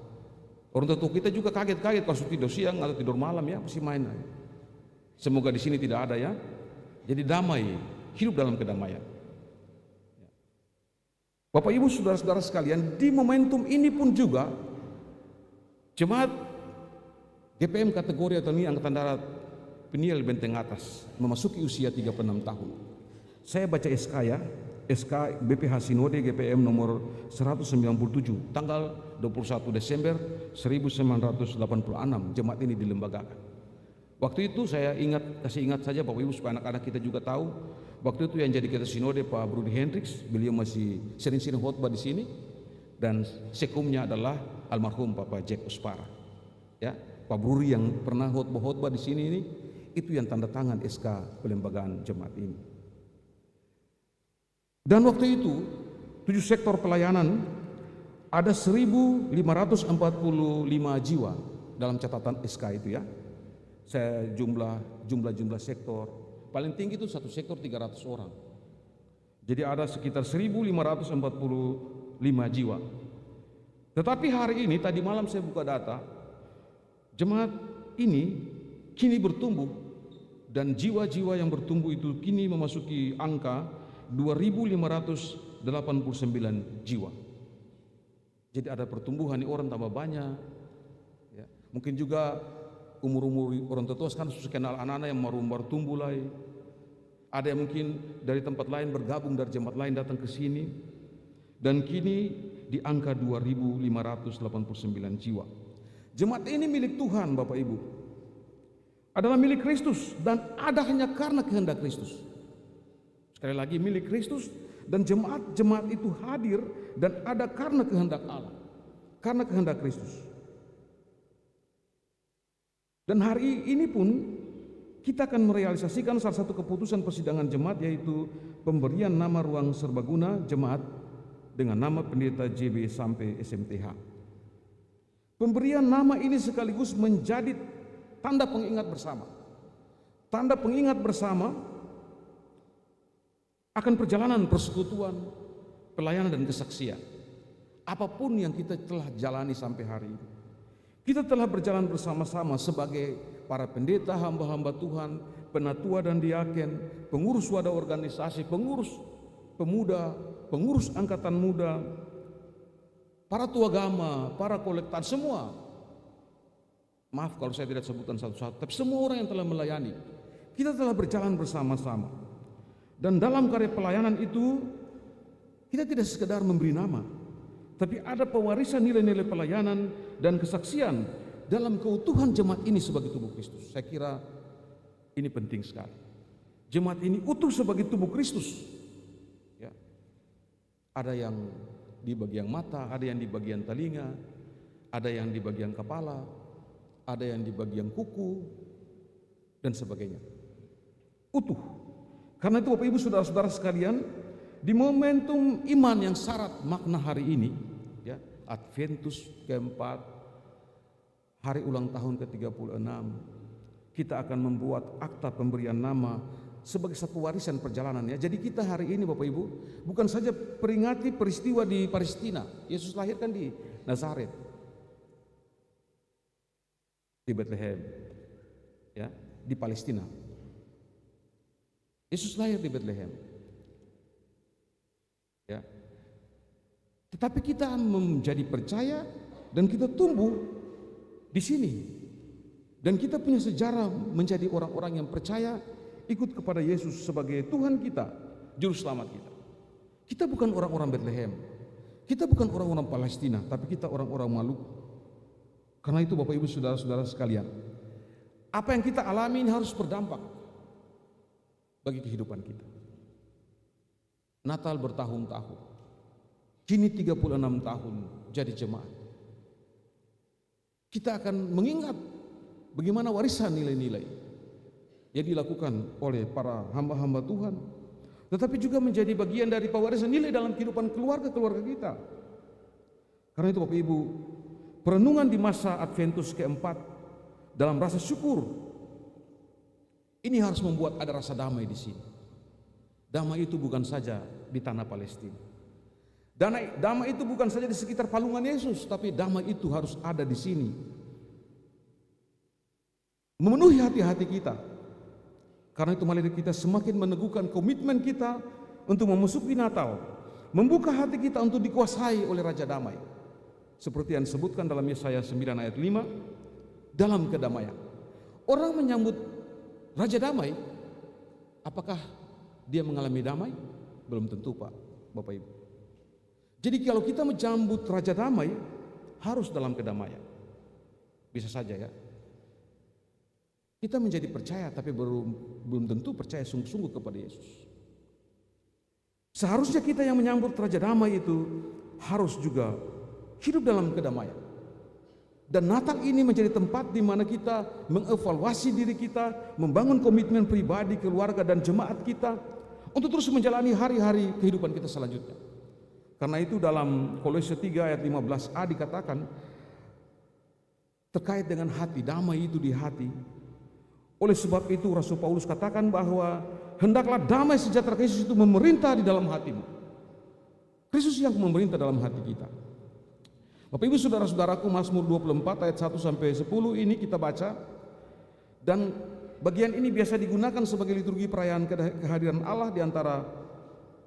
Speaker 2: Orang tua kita juga kaget-kaget kalau tidur siang atau tidur malam ya, mesti main. Semoga di sini tidak ada ya. Jadi damai, hidup dalam kedamaian. Bapak Ibu saudara-saudara sekalian, di momentum ini pun juga jemaat GPM kategori atau ini Angkatan Darat Peniel Benteng Atas memasuki usia 36 tahun. Saya baca SK ya, SK BPH Sinode GPM nomor 197 tanggal 21 Desember 1986 jemaat ini dilembagakan. Waktu itu saya kasih ingat saja Bapak Ibu supaya anak-anak kita juga tahu. Waktu itu yang jadi ketua Sinode Pak Brudi Hendriks, beliau masih sering-sering khotbah di sini, dan sekumnya adalah almarhum Bapak Jack Ospara. Ya, Pak Brudi yang pernah khotbah di sini ini, itu yang tanda tangan SK pelembagaan jemaat ini. Dan waktu itu 7 sektor pelayanan ada 1.545 jiwa dalam catatan SK itu ya. Saya jumlah sektor paling tinggi itu satu sektor 300 orang. Jadi ada sekitar 1.545 jiwa. Tetapi hari ini tadi malam saya buka data, jemaat ini kini bertumbuh dan jiwa-jiwa yang bertumbuh itu kini memasuki angka 2.589 jiwa. Jadi ada pertumbuhan, orang tambah banyak. Ya. Mungkin juga umur-umur orang tua kan susah kenal anak-anak yang baru tumbuh lagi. Ada yang mungkin dari tempat lain bergabung dari jemaat lain datang ke sini. Dan kini di angka 2.589 jiwa. Jemaat ini milik Tuhan Bapak Ibu. Adalah milik Kristus dan ada hanya karena kehendak Kristus. Sekali lagi milik Kristus dan jemaat itu hadir dan ada karena kehendak Allah, karena kehendak Kristus. Dan hari ini pun kita akan merealisasikan salah satu keputusan persidangan jemaat, yaitu pemberian nama ruang serbaguna jemaat dengan nama pendeta JB sampai SMTH. Pemberian nama ini sekaligus menjadi tanda pengingat bersama. Tanda pengingat bersama akan perjalanan persekutuan, pelayanan dan kesaksian. Apapun yang kita telah jalani sampai hari ini. Kita telah berjalan bersama-sama sebagai para pendeta, hamba-hamba Tuhan, penatua dan diaken, pengurus wadah organisasi, pengurus pemuda, pengurus angkatan muda, para tuagama, para kolektan, semua. Maaf kalau saya tidak sebutkan satu-satu, tapi semua orang yang telah melayani. Kita telah berjalan bersama-sama. Dan dalam karya pelayanan itu kita tidak sekedar memberi nama, tapi ada pewarisan nilai-nilai pelayanan dan kesaksian dalam keutuhan jemaat ini sebagai tubuh Kristus. Saya kira ini penting sekali. Jemaat ini utuh sebagai tubuh Kristus. Ya. Ada yang di bagian mata, ada yang di bagian telinga, ada yang di bagian kepala, ada yang di bagian kuku, dan sebagainya. Utuh. Karena itu Bapak Ibu saudara-saudara sekalian, di momentum iman yang syarat makna hari ini, ya, Adventus keempat, hari ulang tahun ke-36, kita akan membuat akta pemberian nama sebagai satu warisan perjalanan ya. Jadi kita hari ini Bapak Ibu bukan saja peringati peristiwa di Palestina. Yesus lahir kan di Nazaret, di Bethlehem, ya, di Palestina. Yesus lahir di Bethlehem, ya. Tetapi kita menjadi percaya dan kita tumbuh di sini, dan kita punya sejarah menjadi orang-orang yang percaya ikut kepada Yesus sebagai Tuhan kita, Juru Selamat kita. Kita bukan orang-orang Bethlehem, kita bukan orang-orang Palestina, tapi kita orang-orang Maluku. Karena itu Bapak Ibu saudara-saudara sekalian, apa yang kita alami ini harus berdampak bagi kehidupan kita. Natal bertahun-tahun, kini 36 tahun jadi jemaat. Kita akan mengingat bagaimana warisan nilai-nilai yang dilakukan oleh para hamba-hamba Tuhan, tetapi juga menjadi bagian dari pewarisan nilai dalam kehidupan keluarga-keluarga kita. Karena itu Bapak Ibu, perenungan di masa Adventus keempat dalam rasa syukur ini harus membuat ada rasa damai di sini. Damai itu bukan saja di tanah Palestina. Damai itu bukan saja di sekitar palungan Yesus, tapi damai itu harus ada di sini, memenuhi hati-hati kita. Karena itu mari kita semakin meneguhkan komitmen kita untuk memasuki Natal, membuka hati kita untuk dikuasai oleh Raja Damai, seperti yang disebutkan dalam Yesaya 9 ayat 5, dalam kedamaian. Orang menyambut Raja Damai, apakah dia mengalami damai? Belum tentu Pak, Bapak Ibu. Jadi kalau kita menyambut Raja Damai, harus dalam kedamaian. Bisa saja ya, kita menjadi percaya tapi belum tentu percaya sungguh-sungguh kepada Yesus. Seharusnya kita yang menyambut Raja Damai itu harus juga hidup dalam kedamaian. Dan Natal ini menjadi tempat di mana kita mengevaluasi diri kita, membangun komitmen pribadi, keluarga dan jemaat kita untuk terus menjalani hari-hari kehidupan kita selanjutnya. Karena itu dalam Kolose 3 ayat 15a dikatakan terkait dengan hati, damai itu di hati. Oleh sebab itu Rasul Paulus katakan bahwa hendaklah damai sejahtera Kristus itu memerintah di dalam hatimu. Kristus yang memerintah dalam hati kita. Bapak Ibu saudara-saudaraku, Mazmur 24 ayat 1 sampai 10 ini kita baca, dan bagian ini biasa digunakan sebagai liturgi perayaan kehadiran Allah di antara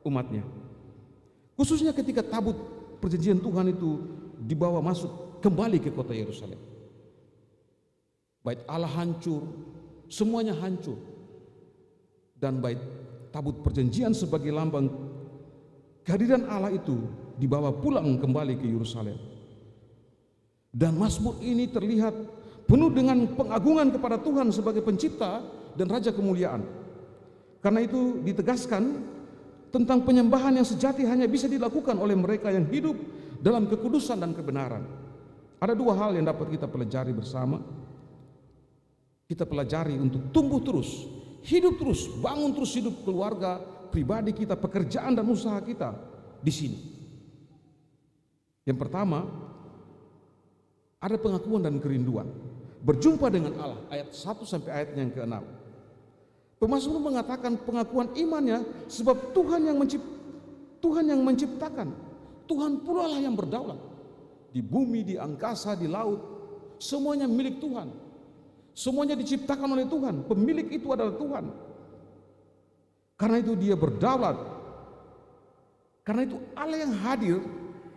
Speaker 2: umatnya. Khususnya ketika tabut perjanjian Tuhan itu dibawa masuk kembali ke kota Yerusalem. Bait Allah hancur, semuanya hancur. Dan bait tabut perjanjian sebagai lambang kehadiran Allah itu dibawa pulang kembali ke Yerusalem. Dan Mazmur ini terlihat penuh dengan pengagungan kepada Tuhan sebagai pencipta dan Raja kemuliaan. Karena itu ditegaskan tentang penyembahan yang sejati hanya bisa dilakukan oleh mereka yang hidup dalam kekudusan dan kebenaran. Ada dua hal yang dapat kita pelajari bersama. Kita pelajari untuk tumbuh terus, hidup terus, bangun terus hidup keluarga, pribadi kita, pekerjaan dan usaha kita di sini. Yang pertama, ada pengakuan dan kerinduan berjumpa dengan Allah, ayat 1 sampai ayat yang ke-6. Pemazmur mengatakan pengakuan imannya sebab Tuhan yang menciptakan, Tuhan pula lah yang berdaulat di bumi, di angkasa, di laut, semuanya milik Tuhan, semuanya diciptakan oleh Tuhan, pemilik itu adalah Tuhan. Karena itu dia berdaulat, karena itu Allah yang hadir,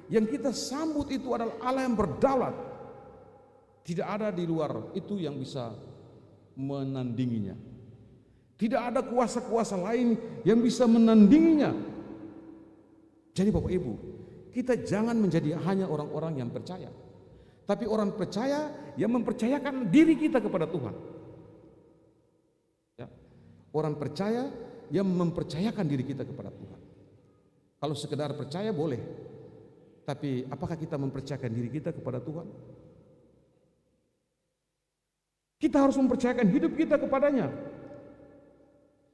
Speaker 2: yang kita sambut itu adalah Allah yang berdaulat. Tidak ada di luar itu yang bisa menandinginya. Tidak ada kuasa-kuasa lain yang bisa menandinginya. Jadi Bapak Ibu, kita jangan menjadi hanya orang-orang yang percaya, tapi orang percaya yang mempercayakan diri kita kepada Tuhan. Ya. Orang percaya yang mempercayakan diri kita kepada Tuhan. Kalau sekedar percaya boleh, tapi apakah kita mempercayakan diri kita kepada Tuhan? Kita harus mempercayakan hidup kita kepadanya.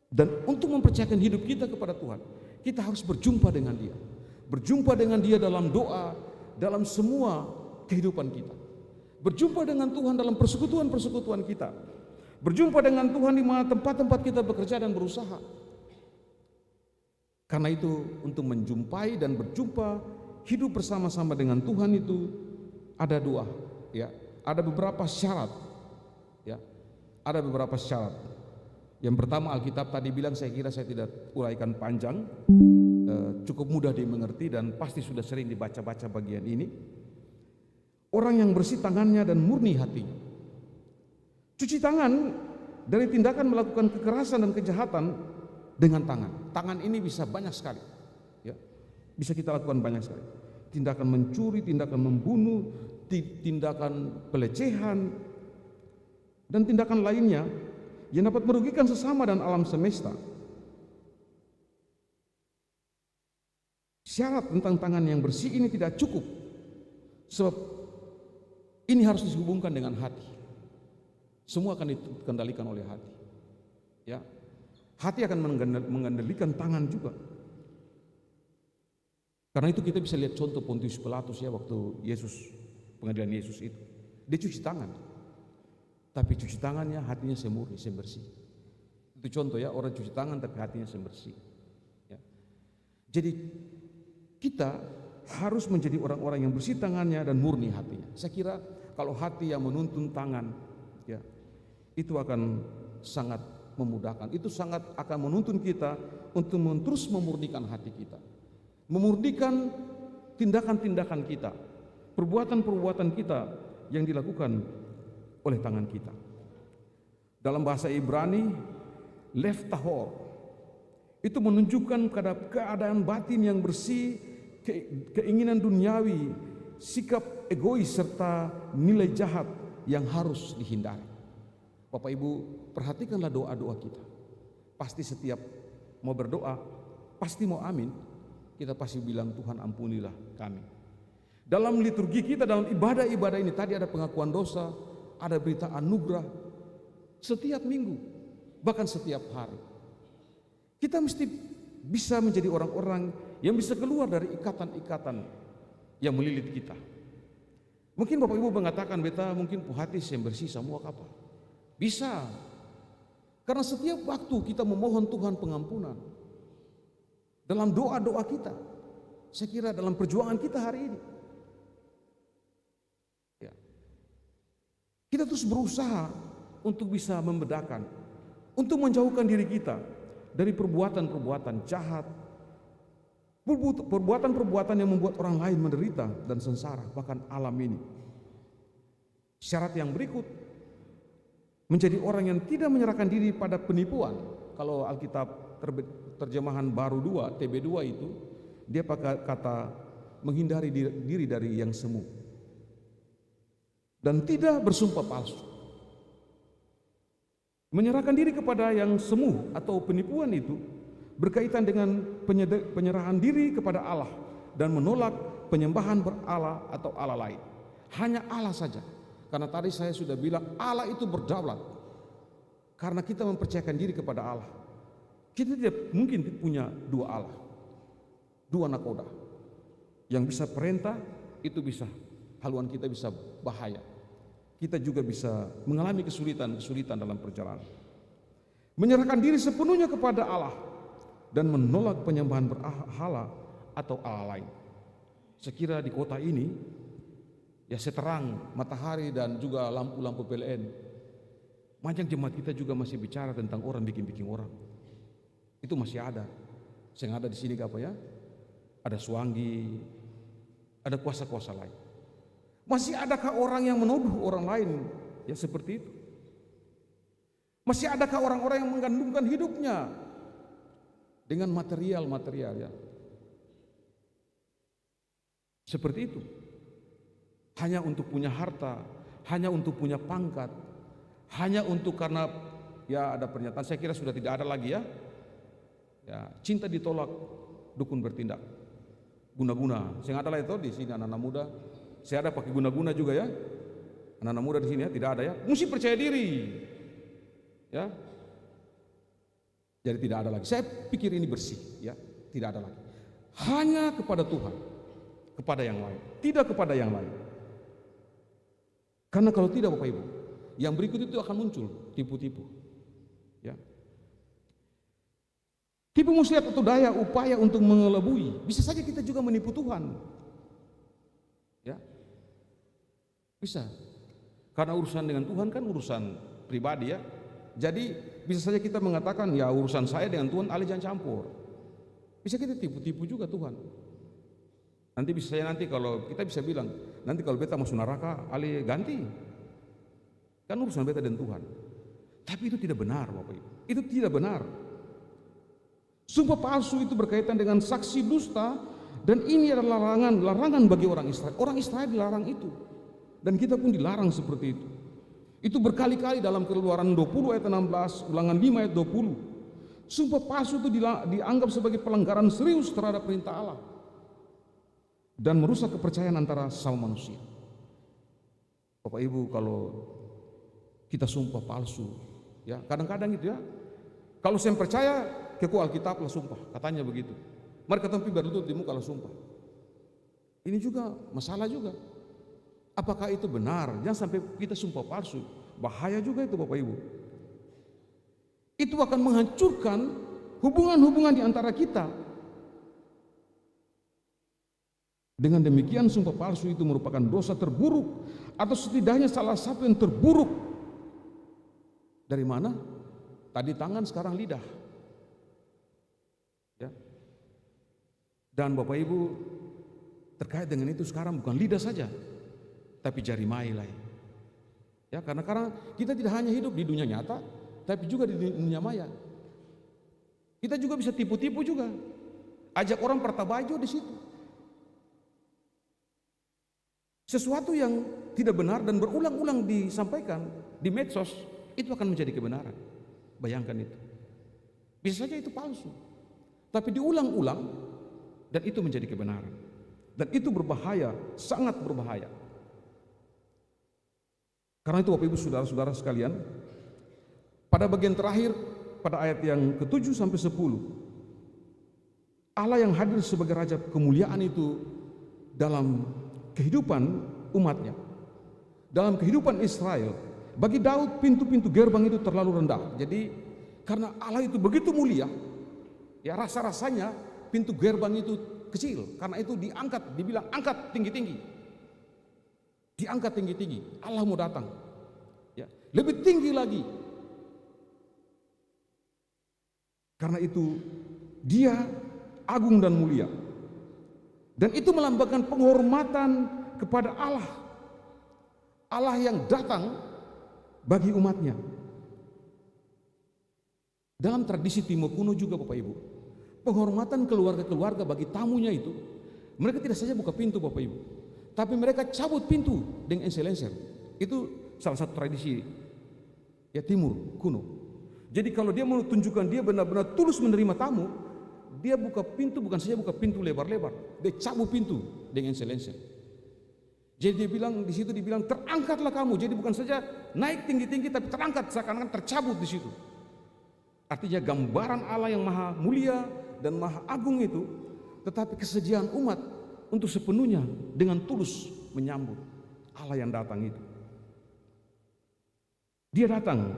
Speaker 2: Dan untuk mempercayakan hidup kita kepada Tuhan, kita harus berjumpa dengan Dia. Berjumpa dengan Dia dalam doa, dalam semua kehidupan kita. Berjumpa dengan Tuhan dalam persekutuan-persekutuan kita. Berjumpa dengan Tuhan di mana tempat-tempat kita bekerja dan berusaha. Karena itu untuk menjumpai dan berjumpa hidup bersama-sama dengan Tuhan itu ada dua, ya. Ada beberapa syarat, ya. Ada beberapa syarat. Yang pertama Alkitab tadi bilang, saya kira saya tidak uraikan panjang, cukup mudah dimengerti dan pasti sudah sering dibaca-baca bagian ini. Orang yang bersih tangannya dan murni hatinya. Cuci tangan dari tindakan melakukan kekerasan dan kejahatan dengan tangan. Tangan ini bisa banyak sekali, ya. Bisa kita lakukan banyak sekali. Tindakan mencuri, tindakan membunuh, tindakan pelecehan, dan tindakan lainnya yang dapat merugikan sesama dan alam semesta. Syarat tentang tangan yang bersih ini tidak cukup, sebab ini harus dihubungkan dengan hati. Semua akan dikendalikan oleh hati, ya. Hati akan mengendalikan tangan juga. Karena itu kita bisa lihat contoh Pontius Pilatus, ya, waktu pengadilan Yesus itu. Dia cuci tangan. Tapi cuci tangannya, hatinya semurni, bersih. Itu contoh, ya, orang cuci tangan tapi hatinya bersih. Ya. Jadi kita harus menjadi orang-orang yang bersih tangannya dan murni hatinya. Saya kira kalau hati yang menuntun tangan, ya, itu akan sangat memudahkan. Itu sangat akan menuntun kita untuk terus memurnikan hati kita, memurnikan tindakan-tindakan kita, perbuatan-perbuatan kita yang dilakukan oleh tangan kita. Dalam bahasa Ibrani, lev tahor itu menunjukkan keadaan batin yang bersih, keinginan duniawi, sikap egois serta nilai jahat yang harus dihindari. Bapak Ibu, perhatikanlah doa-doa kita. Pasti setiap mau berdoa, pasti mau amin, kita pasti bilang, Tuhan ampunilah kami. Dalam liturgi kita, dalam ibadah-ibadah ini, tadi ada pengakuan dosa, ada berita anugerah, setiap minggu, bahkan setiap hari. Kita mesti bisa menjadi orang-orang yang bisa keluar dari ikatan-ikatan yang melilit kita. Mungkin Bapak Ibu mengatakan, beta mungkin hati yang bersih semua apa? Bisa. Karena setiap waktu kita memohon Tuhan pengampunan, dalam doa-doa kita, saya kira dalam perjuangan kita hari ini, ya, kita terus berusaha untuk bisa membedakan, untuk menjauhkan diri kita dari perbuatan-perbuatan jahat, perbuatan-perbuatan yang membuat orang lain menderita dan sengsara, bahkan alam ini. Syarat yang berikut, menjadi orang yang tidak menyerahkan diri pada penipuan. Kalau Alkitab terjemahan baru 2, TB2 itu, dia pakai kata menghindari diri dari yang semu. Dan tidak bersumpah palsu. Menyerahkan diri kepada yang semu atau penipuan itu berkaitan dengan penyerahan diri kepada Allah dan menolak penyembahan berala atau Allah lain. Hanya Allah saja. Karena tadi saya sudah bilang Allah itu berdaulat. Karena kita mempercayakan diri kepada Allah. Kita tidak mungkin punya dua Allah, dua nakoda. Yang bisa perintah itu bisa, haluan kita bisa bahaya. Kita juga bisa mengalami kesulitan dalam perjalanan. Menyerahkan diri sepenuhnya kepada Allah dan menolak penyembahan berhala atau Allah lain. Sekira di kota ini, ya, seterang matahari dan juga lampu-lampu PLN, macam jemaat kita juga masih bicara tentang orang bikin-bikin orang. Itu masih ada. Yang ada di sini apa ya? Ada suanggi, ada kuasa-kuasa lain. Masih adakah orang yang menuduh orang lain ya seperti itu? Masih adakah orang-orang yang menggantungkan hidupnya dengan material-material, ya? Seperti itu. Hanya untuk punya harta, hanya untuk punya pangkat, hanya untuk karena ya ada pernyataan, saya kira sudah tidak ada lagi, ya. Ya, cinta ditolak, dukun bertindak. Guna-guna, saya nggak ada lah itu di sini anak-anak muda. Saya ada pakai guna-guna juga, ya. Anak-anak muda di sini, ya, tidak ada, ya. Mesti percaya diri, ya. Jadi tidak ada lagi. Saya pikir ini bersih, ya. Tidak ada lagi. Hanya kepada Tuhan. kepada yang lain, tidak kepada yang lain. Karena kalau tidak Bapak Ibu, yang berikut itu akan muncul tipu-tipu. Ya. Tipu muslihat atau daya upaya untuk mengelabui, bisa saja kita juga menipu Tuhan. Ya. Bisa. Karena urusan dengan Tuhan kan urusan pribadi ya. Jadi bisa saja kita mengatakan ya urusan saya dengan Tuhan Ali jangan campur. Bisa kita tipu-tipu juga Tuhan. Nanti bisa saya kalau kita bisa bilang nanti kalau beta masuk neraka Ali ganti. Kan urusan beta dan Tuhan. Tapi itu tidak benar Bapak Ibu. Itu tidak benar. Sumpah palsu itu berkaitan dengan saksi dusta dan ini adalah larangan bagi orang Israel. Orang Israel dilarang itu. Dan kita pun dilarang seperti itu. Itu berkali-kali dalam Keluaran 20 ayat 16, Ulangan 5 ayat 20. Sumpah palsu itu dianggap sebagai pelanggaran serius terhadap perintah Allah dan merusak kepercayaan antara sesama manusia. Bapak Ibu, kalau kita sumpah palsu, ya kadang-kadang gitu ya. Kalau saya percaya, keku Alkitab lah sumpah, katanya begitu. Mari kita berlutut di muka lah sumpah. Ini juga masalah juga. Apakah itu benar? Jangan sampai kita sumpah palsu. Bahaya juga itu Bapak Ibu. Itu akan menghancurkan hubungan-hubungan di antara kita. Dengan demikian sumpah palsu itu merupakan dosa terburuk atau setidaknya salah satu yang terburuk. Dari mana? Tadi tangan, sekarang lidah. Ya. Dan Bapak Ibu, terkait dengan itu sekarang bukan lidah saja, tapi jari mailai. Ya, karena kita tidak hanya hidup di dunia nyata, tapi juga di dunia maya. Kita juga bisa tipu-tipu juga. Ajak orang pertabaju di situ. Sesuatu yang tidak benar dan berulang-ulang disampaikan di medsos itu akan menjadi kebenaran. Bayangkan itu. Bisa saja itu palsu, tapi diulang-ulang dan itu menjadi kebenaran. Dan itu berbahaya, sangat berbahaya. Karena itu Bapak Ibu saudara-saudara sekalian, pada bagian terakhir pada ayat yang ke-7 sampai 10, Allah yang hadir sebagai Raja kemuliaan itu dalam kehidupan umatnya, dalam kehidupan Israel. Bagi Daud pintu-pintu gerbang itu terlalu rendah. Jadi karena Allah itu begitu mulia, ya rasa-rasanya pintu gerbang itu kecil. Karena itu diangkat, dibilang angkat tinggi-tinggi. Diangkat tinggi-tinggi. Allah mau datang. Ya, lebih tinggi lagi. Karena itu dia agung dan mulia. Dan itu melambangkan penghormatan kepada Allah. Allah yang datang bagi umatnya. Dalam tradisi Timur kuno juga Bapak Ibu, penghormatan keluarga-keluarga bagi tamunya itu, mereka tidak saja buka pintu Bapak Ibu, tapi mereka cabut pintu dengan enser-enser. Itu salah satu tradisi ya Timur kuno. Jadi kalau dia mau tunjukkan dia benar-benar tulus menerima tamu, dia buka pintu bukan saja buka pintu lebar-lebar, dia cabut pintu dengan enser-enser. Jadi dia bilang di situ dibilang terangkatlah kamu. Jadi bukan saja naik tinggi-tinggi tapi terangkat, seakan-akan tercabut di situ. Artinya gambaran Allah yang maha mulia dan maha agung itu, tetapi kesediaan umat untuk sepenuhnya dengan tulus menyambut Allah yang datang itu. Dia datang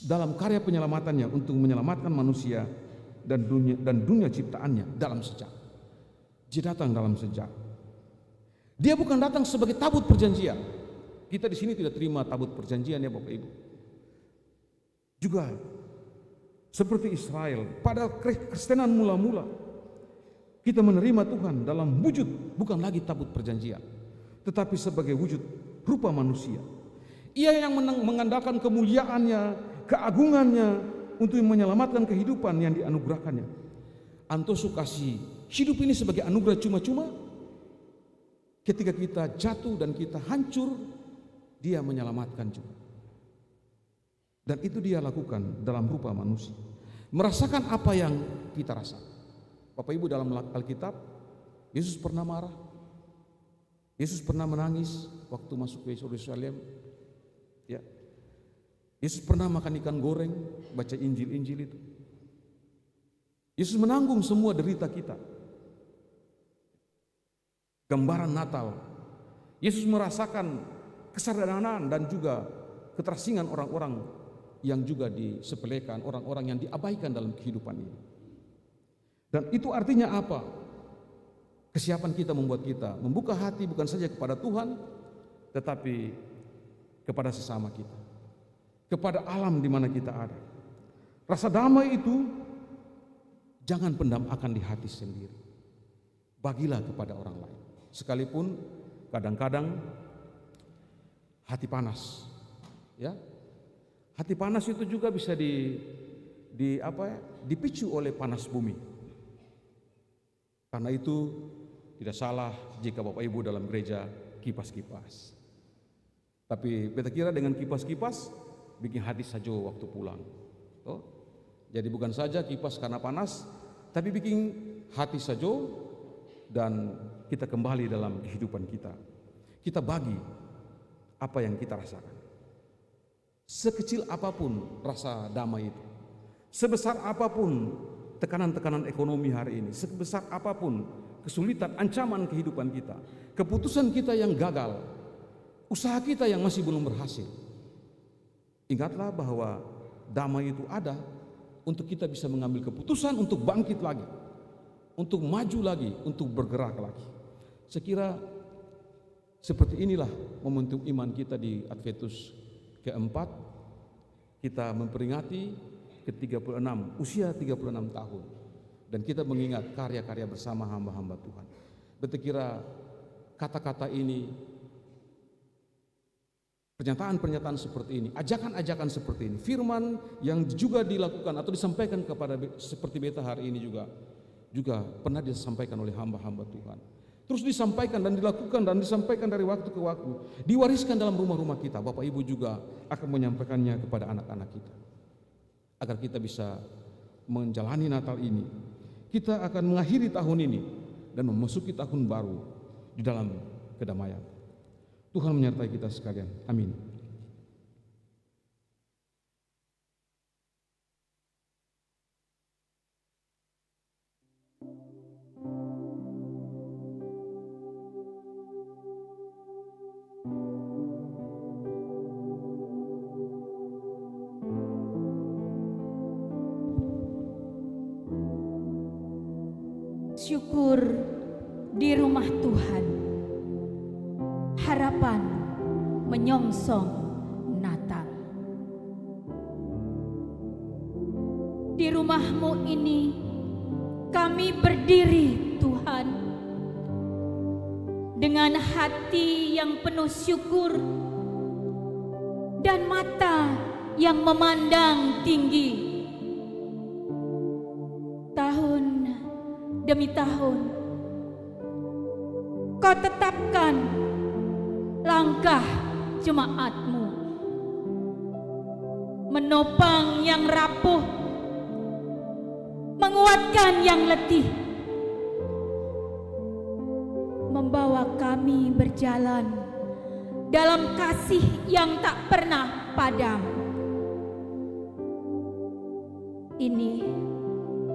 Speaker 2: dalam karya penyelamatannya untuk menyelamatkan manusia dan dunia ciptaannya dalam sejak. Dia datang dalam sejak. Dia bukan datang sebagai tabut perjanjian. Kita di sini tidak terima tabut perjanjian ya Bapak Ibu. Juga seperti Israel pada Kristenan mula-mula, kita menerima Tuhan dalam wujud bukan lagi tabut perjanjian, tetapi sebagai wujud rupa manusia. Ia yang mengandalkan kemuliaannya, keagungannya untuk menyelamatkan kehidupan yang dianugerahkannya. Antosu kasih hidup ini sebagai anugerah cuma-cuma. Ketika kita jatuh dan kita hancur, dia menyelamatkan juga. Dan itu dia lakukan dalam rupa manusia. Merasakan apa yang kita rasakan. Bapak Ibu, dalam Alkitab, Yesus pernah marah. Yesus pernah menangis waktu masuk ke Yerusalem. Ya. Yesus pernah makan ikan goreng, baca Injil-Injil itu. Yesus menanggung semua derita kita. gambaran Natal. Yesus merasakan kesederhanaan dan juga keterasingan orang-orang yang juga disepelekan, orang-orang yang diabaikan dalam kehidupan ini. Dan itu artinya apa? Kesiapan kita membuat kita membuka hati bukan saja kepada Tuhan, tetapi kepada sesama kita, kepada alam di mana kita ada. Rasa damai itu jangan pendam akan di hati sendiri. Bagilah kepada orang lain. Sekalipun kadang-kadang hati panas, ya. Hati panas itu juga bisa dipicu oleh panas bumi. Karena itu tidak salah jika Bapak Ibu dalam gereja kipas-kipas. Tapi beta kira dengan kipas-kipas bikin hati sajo waktu pulang. Oh, jadi bukan saja kipas karena panas, tapi bikin hati sajo dan kita kembali dalam kehidupan kita. Kita bagi apa yang kita rasakan. Sekecil apapun rasa damai itu, sebesar apapun tekanan-tekanan ekonomi hari ini, sebesar apapun kesulitan, ancaman kehidupan kita, keputusan kita yang gagal, usaha kita yang masih belum berhasil, ingatlah bahwa damai itu ada untuk kita bisa mengambil keputusan untuk bangkit lagi, untuk maju lagi, untuk bergerak lagi. Sekira seperti inilah momentum iman kita di Adventus keempat. Kita memperingati ke-36, usia 36 tahun, dan kita mengingat karya-karya bersama hamba-hamba Tuhan. Beta kira kata-kata ini, pernyataan-pernyataan seperti ini, ajakan-ajakan seperti ini, firman yang juga dilakukan atau disampaikan kepada seperti beta hari ini juga pernah disampaikan oleh hamba-hamba Tuhan. Terus disampaikan dan dilakukan dan disampaikan dari waktu ke waktu, diwariskan dalam rumah-rumah kita. Bapak Ibu juga akan menyampaikannya kepada anak-anak kita, agar kita bisa menjalani Natal ini. Kita akan mengakhiri tahun ini dan memasuki tahun baru di dalam kedamaian. Tuhan menyertai kita sekalian. Amin.
Speaker 3: Syukur di rumah Tuhan, harapan menyongsong Natal. Di rumah-Mu ini kami berdiri, Tuhan, dengan hati yang penuh syukur dan mata yang memandang tinggi. Demi tahun, Kau tetapkan langkah jemaat-Mu, menopang yang rapuh, menguatkan yang letih, membawa kami berjalan dalam kasih yang tak pernah padam. Ini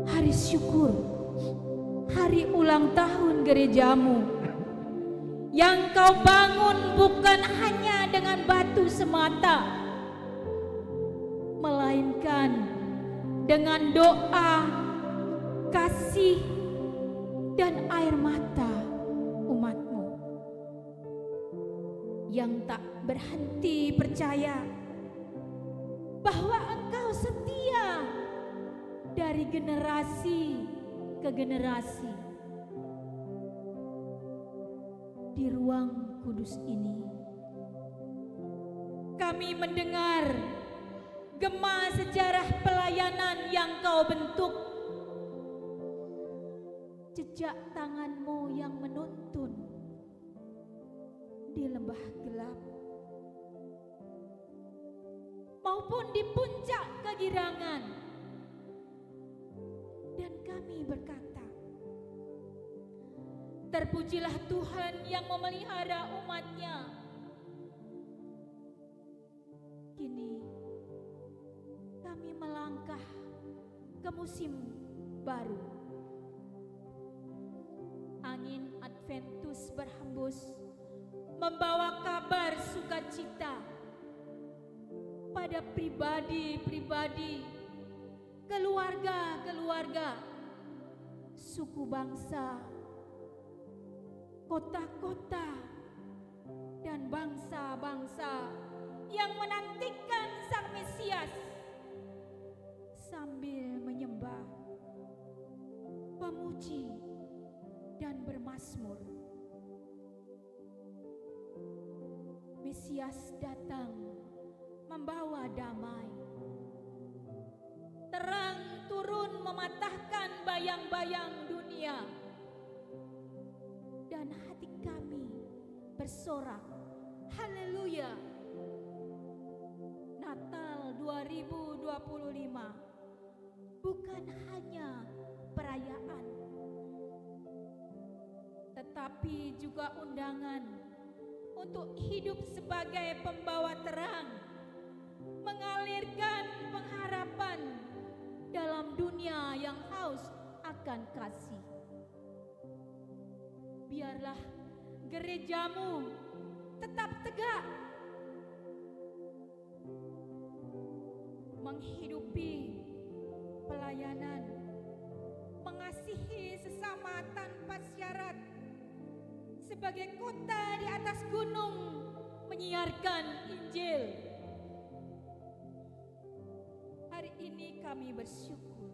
Speaker 3: hari syukur, hari ulang tahun gereja-Mu yang Kau bangun bukan hanya dengan batu semata, melainkan dengan doa, kasih, dan air mata umat-Mu yang tak berhenti percaya bahwa Engkau setia dari generasi ke generasi. Di ruang kudus ini kami mendengar gema sejarah pelayanan yang Kau bentuk, jejak tangan-Mu yang menuntun di lembah gelap maupun di puncak kegirangan. Dan kami berkata, terpujilah Tuhan yang memelihara umat-Nya. Kini kami melangkah ke musim baru. Angin Adventus
Speaker 7: terus berhembus membawa kabar sukacita pada pribadi-pribadi, keluarga-keluarga, suku bangsa, kota-kota, dan bangsa-bangsa yang menantikan Sang Mesias sambil menyembah, memuji, dan bermazmur. Mesias datang membawa damai. Terang turun mematahkan bayang-bayang dunia. Dan hati kami bersorak, haleluya. Natal 2025 bukan hanya perayaan, tetapi juga undangan untuk hidup sebagai pembawa terang, mengalirkan pengharapan dalam dunia yang haus akan kasih. Biarlah gerejamu tetap tegak, menghidupi pelayanan, mengasihi sesama tanpa syarat, sebagai kota di atas gunung menyiarkan Injil. Hari ini kami bersyukur.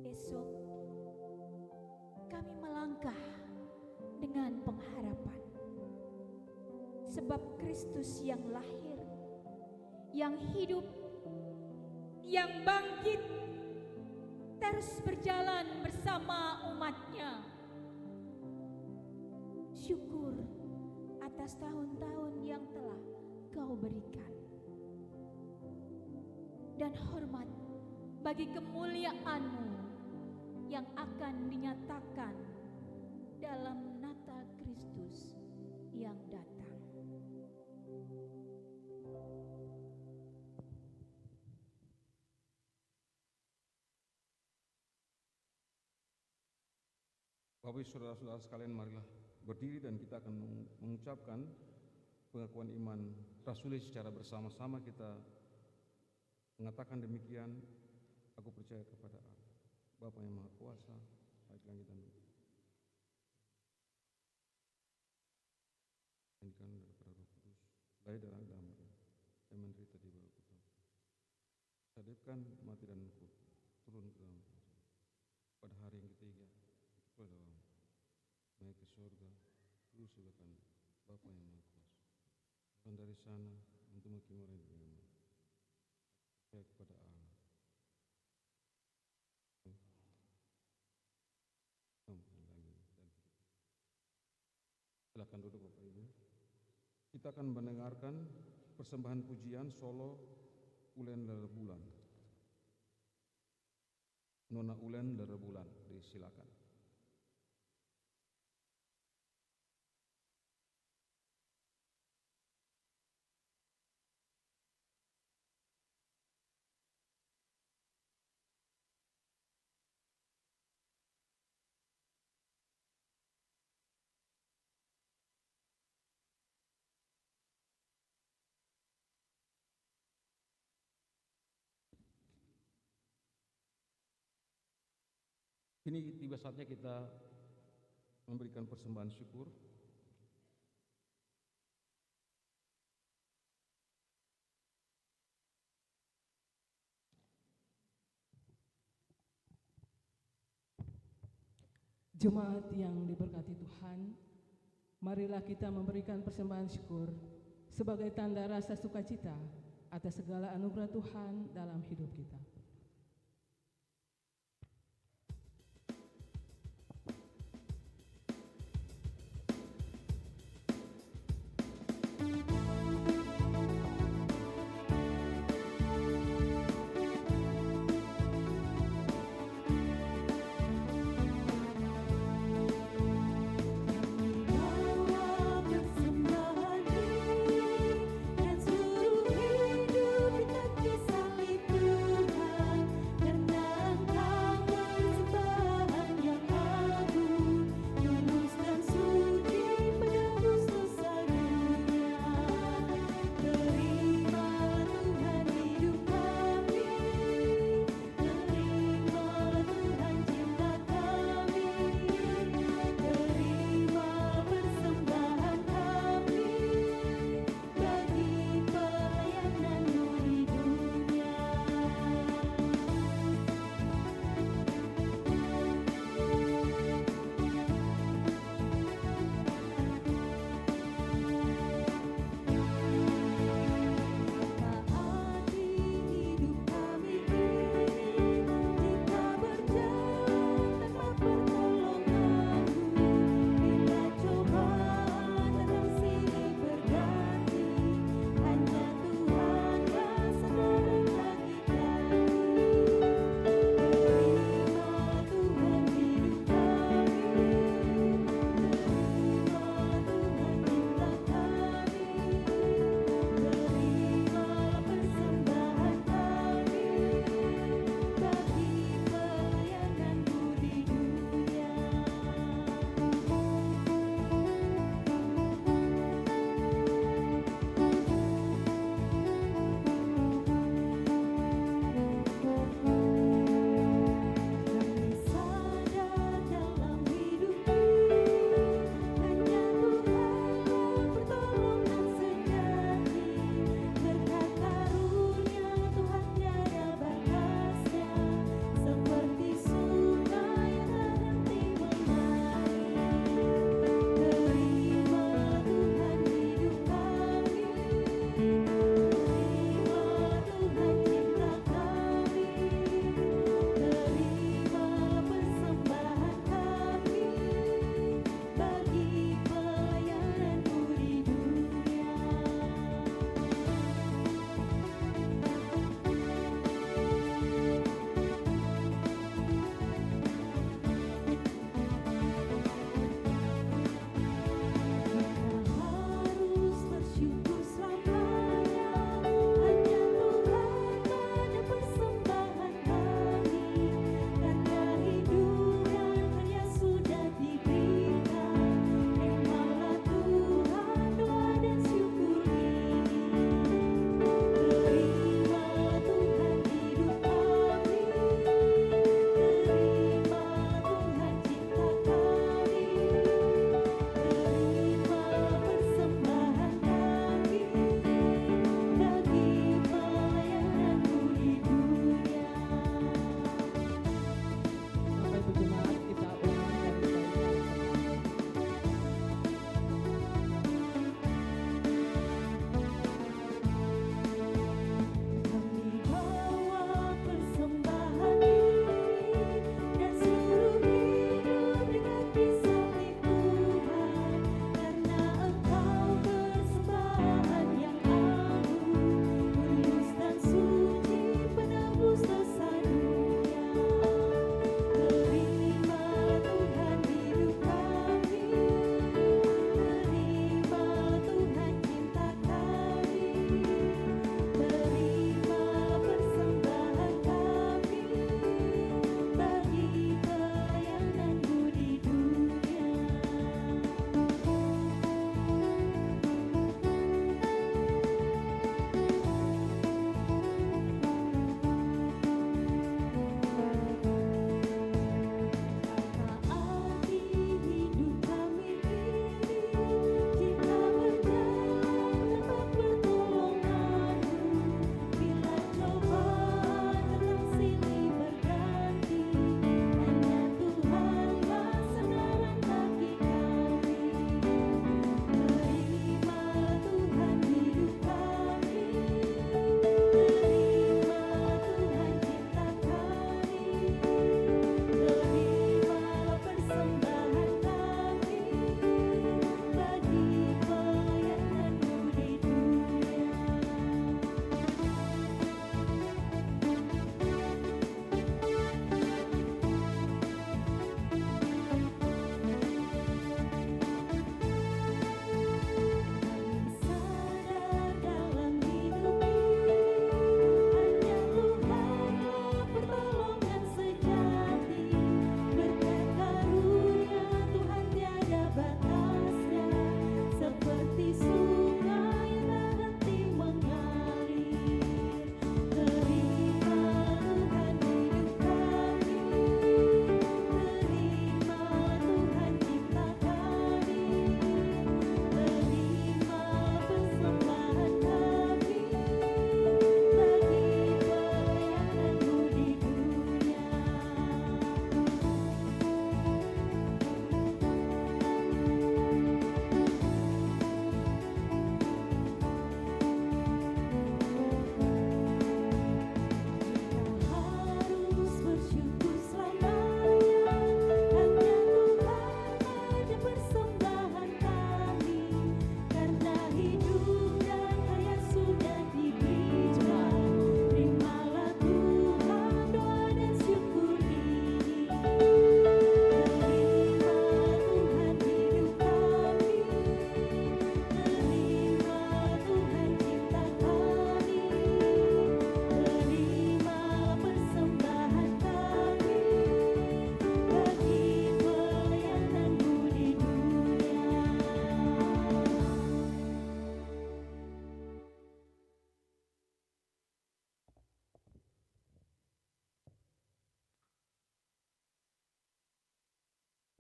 Speaker 7: Esok kami melangkah dengan pengharapan, sebab Kristus yang lahir, yang hidup, yang bangkit, terus berjalan bersama umatnya. Syukur atas tahun-tahun yang telah Kau berikan, dan hormat bagi kemuliaan-Mu yang akan dinyatakan dalam Natal Kristus yang datang.
Speaker 2: Bapak Ibu saudara-saudara sekalian, marilah berdiri dan kita akan mengucapkan pengakuan iman rasuli secara bersama-sama. Kita mengatakan demikian: aku percaya kepada Allah, Bapa yang Maha Kuasa, baik langit dan bumi, dan daripada Roh Kudus, lahir dari agama yang menderita di bawah kutuk, sadepkan mati dan turun ke dalam pada hari yang ketiga, itu dalam naik ke surga, dulu sebelah kanan Bapa yang Maha Kuasa, dan dari sana untuk menghakimi orang yang beriman. Percaya kepada Allah. Silakan duduk Bapak Ibu. Kita akan mendengarkan persembahan pujian solo Ulen Lere Bulan. Nona Ulen Lere Bulan, disilakan. Kini tiba saatnya kita memberikan persembahan syukur.
Speaker 8: Jemaat yang diberkati Tuhan, marilah kita memberikan persembahan syukur sebagai tanda rasa sukacita atas segala anugerah Tuhan dalam hidup kita.
Speaker 9: Dan seluruh hidup kita kisah Tuhan.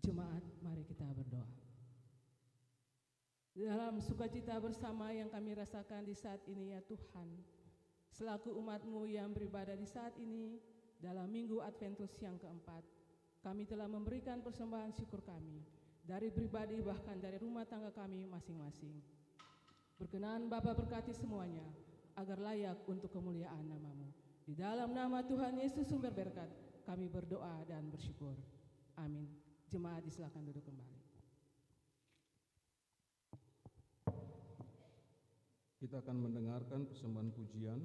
Speaker 8: Jemaat, mari kita berdoa. Dalam sukacita bersama yang kami rasakan di saat ini ya Tuhan, selaku umat-Mu yang beribadah di saat ini dalam Minggu Adventus yang keempat, kami telah memberikan persembahan syukur kami dari pribadi bahkan dari rumah tangga kami masing-masing. Berkenan Bapa berkati semuanya agar layak untuk kemuliaan nama-Mu. Di dalam nama Tuhan Yesus sumber berkat, kami berdoa dan bersyukur. Amin. Jemaat disilakan duduk kembali.
Speaker 2: Kita akan mendengarkan persembahan pujian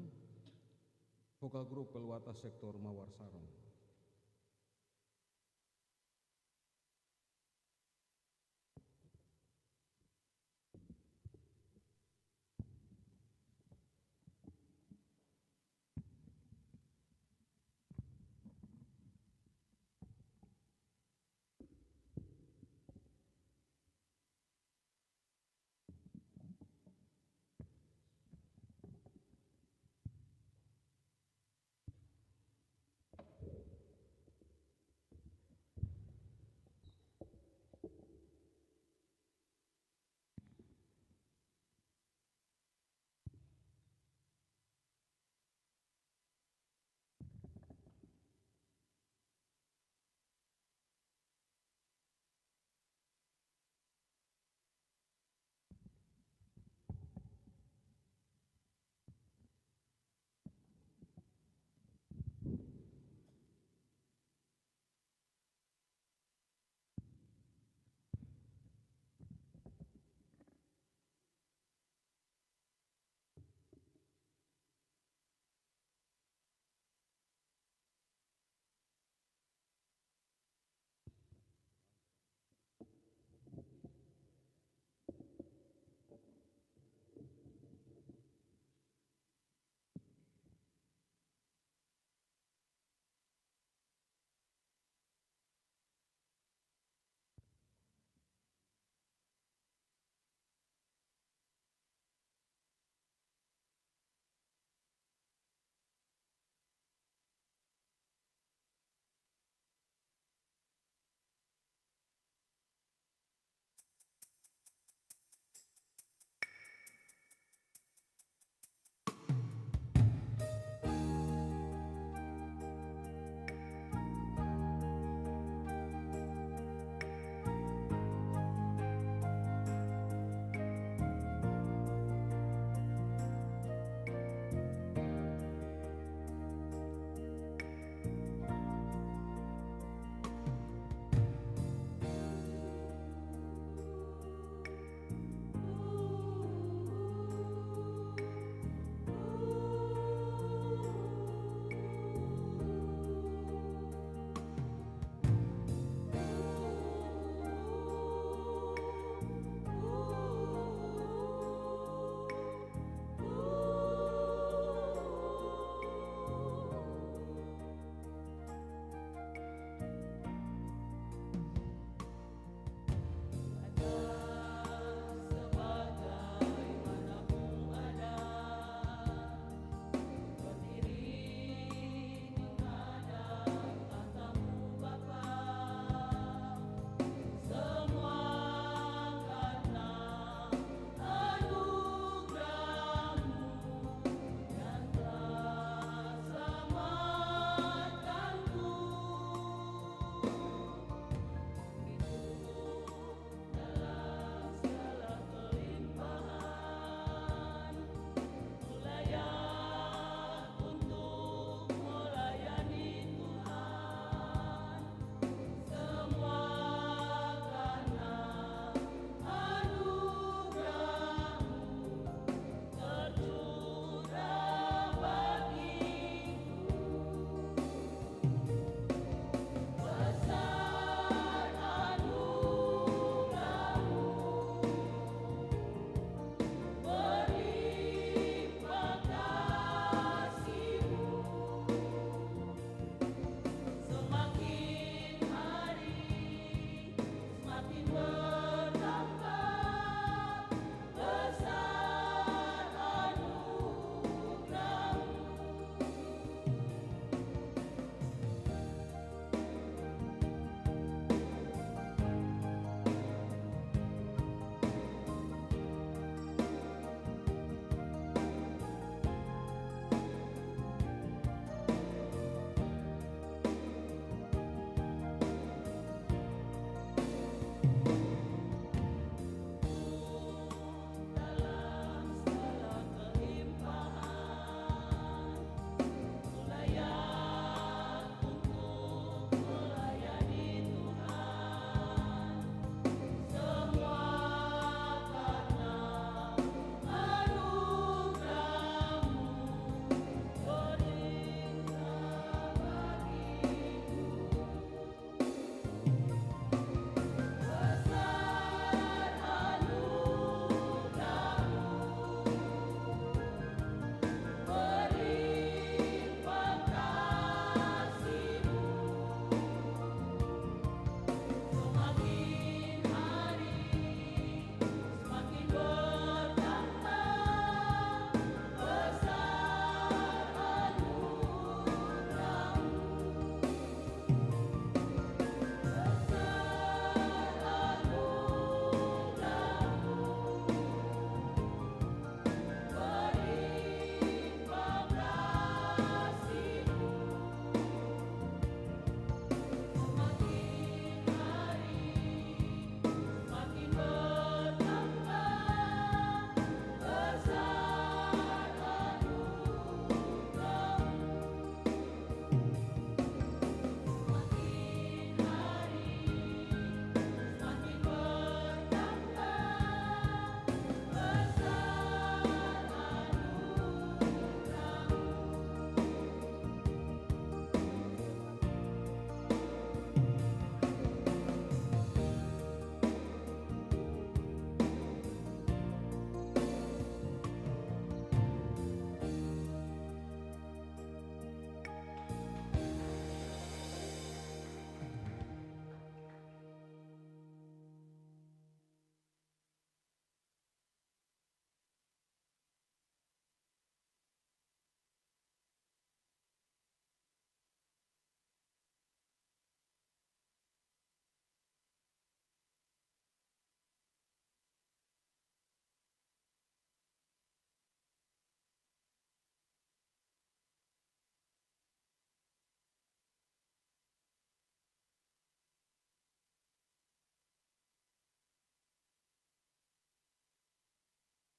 Speaker 2: vokal grup Pelwata Sektor Mawar Sarong.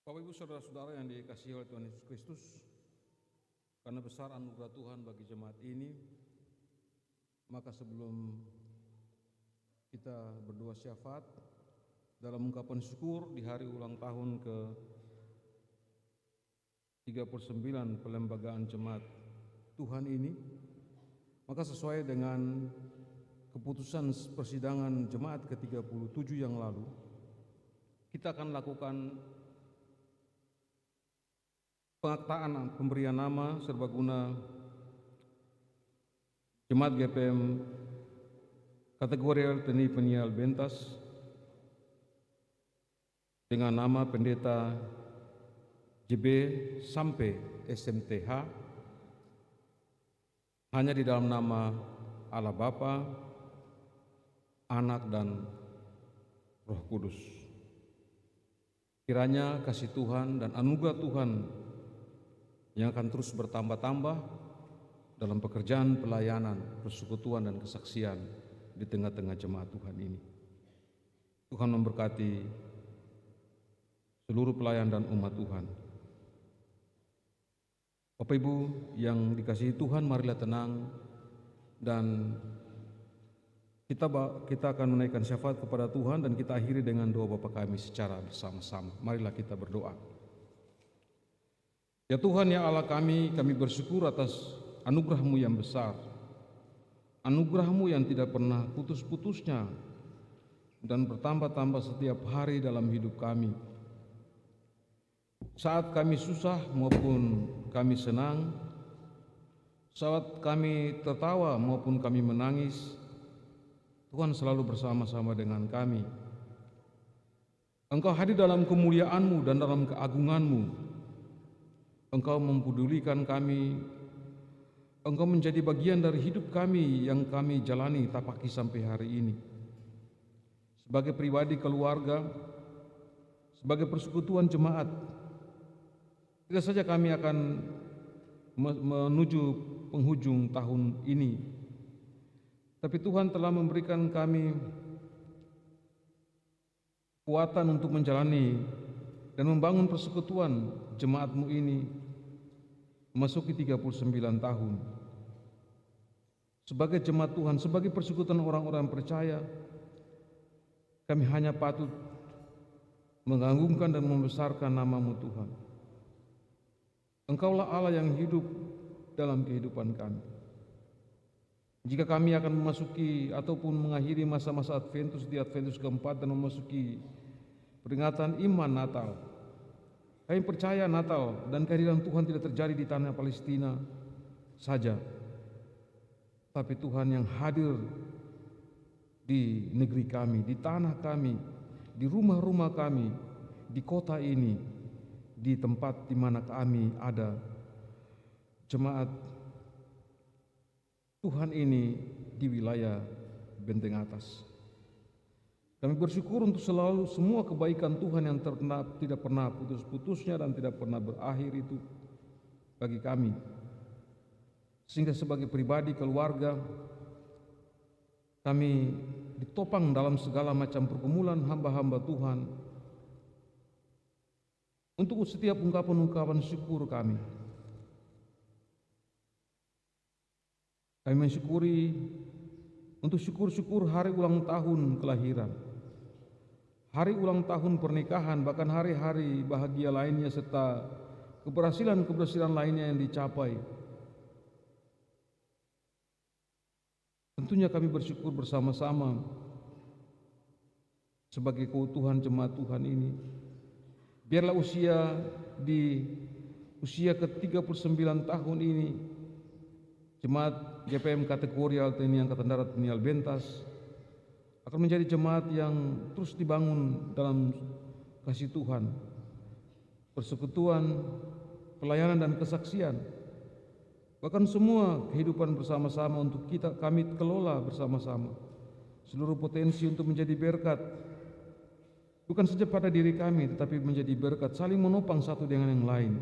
Speaker 2: Bapak Ibu saudara-saudara yang dikasihi oleh Tuhan Yesus Kristus, karena besar anugerah Tuhan bagi jemaat ini, maka sebelum kita berdoa syafaat dalam ungkapan syukur di hari ulang tahun ke 39 pelembagaan jemaat Tuhan ini, maka sesuai dengan keputusan persidangan jemaat ke-37 yang lalu, kita akan lakukan pengaktaan pemberian nama serbaguna Jemaat GPM kategori Teni Peniel Bentas dengan nama Pendeta JB sampai SMTH hanya di dalam nama Allah Bapa, Anak dan Roh Kudus. Kiranya kasih Tuhan dan anugerah Tuhan yang akan terus bertambah-tambah dalam pekerjaan pelayanan, persekutuan dan kesaksian di tengah-tengah jemaat Tuhan ini. Tuhan memberkati seluruh pelayan dan umat Tuhan. Bapak Ibu yang dikasihi Tuhan, marilah tenang dan kita akan menaikkan syafaat kepada Tuhan dan kita akhiri dengan doa Bapa kami secara bersama-sama. Marilah kita berdoa. Ya Tuhan, ya Allah kami bersyukur atas anugerah-Mu yang besar, anugerah-Mu yang tidak pernah putus-putusnya dan bertambah-tambah setiap hari dalam hidup kami. Saat kami susah maupun kami senang, saat kami tertawa maupun kami menangis, Tuhan selalu bersama-sama dengan kami. Engkau hadir dalam kemuliaan-Mu dan dalam keagungan-Mu. Engkau mempedulikan kami, Engkau menjadi bagian dari hidup kami yang kami jalani tapaki sampai hari ini. Sebagai pribadi keluarga, sebagai persekutuan jemaat, tidak saja kami akan menuju penghujung tahun ini, tapi Tuhan telah memberikan kami kekuatan untuk menjalani dan membangun persekutuan jemaat-Mu ini memasuki 39 tahun. Sebagai jemaat Tuhan, sebagai persekutuan orang-orang percaya, kami hanya patut mengagungkan dan membesarkan nama-Mu Tuhan. Engkaulah Allah yang hidup dalam kehidupan kami. Jika kami akan memasuki ataupun mengakhiri masa-masa Adventus di Adventus keempat dan memasuki peringatan iman Natal, kami percaya Natal dan kehadiran Tuhan tidak terjadi di tanah Palestina saja, tapi Tuhan yang hadir di negeri kami, di tanah kami, di rumah-rumah kami, di kota ini, di tempat di mana kami ada. Jemaat Tuhan ini di wilayah Benteng Atas. Kami bersyukur untuk selalu semua kebaikan Tuhan yang tidak pernah putus-putusnya dan tidak pernah berakhir itu bagi kami. Sehingga sebagai pribadi keluarga, kami ditopang dalam segala macam pergumulan hamba-hamba Tuhan untuk setiap ungkapan-ungkapan syukur kami. Kami mensyukuri untuk syukur-syukur hari ulang tahun kelahiran, hari ulang tahun pernikahan, bahkan hari-hari bahagia lainnya serta keberhasilan-keberhasilan lainnya yang dicapai. Tentunya kami bersyukur bersama-sama sebagai keutuhan jemaat Tuhan ini. Biarlah di usia ke-39 tahun ini, jemaat GPM kategori TNI Angkatan Darat Peniel Bentas akan menjadi jemaat yang terus dibangun dalam kasih Tuhan, persekutuan, pelayanan dan kesaksian. Bahkan semua kehidupan bersama-sama untuk kami kelola bersama-sama. Seluruh potensi untuk menjadi berkat, bukan saja pada diri kami, tetapi menjadi berkat, saling menopang satu dengan yang lain,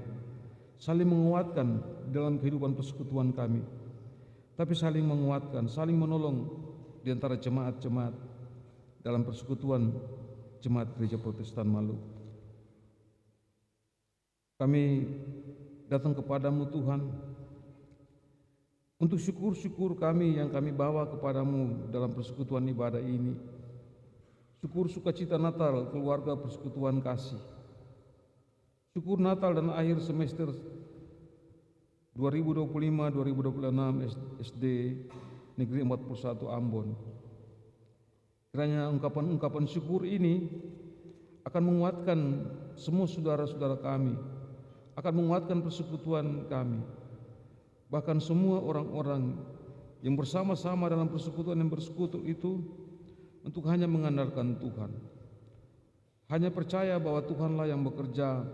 Speaker 2: saling menguatkan dalam kehidupan persekutuan kami, tapi saling menguatkan, saling menolong di antara jemaat-jemaat dalam persekutuan jemaat Gereja Protestan Maluku. Kami datang kepadamu Tuhan, untuk syukur-syukur kami yang kami bawa kepadamu dalam persekutuan ibadah ini. Syukur sukacita Natal, keluarga persekutuan kasih. Syukur Natal dan akhir semester 2025-2026 SD Negeri 41 Ambon. Kiranya ungkapan-ungkapan syukur ini akan menguatkan semua saudara-saudara kami, akan menguatkan persekutuan kami, bahkan semua orang-orang yang bersama-sama dalam persekutuan yang bersekutu itu untuk hanya mengandalkan Tuhan, hanya percaya bahwa Tuhanlah yang bekerja,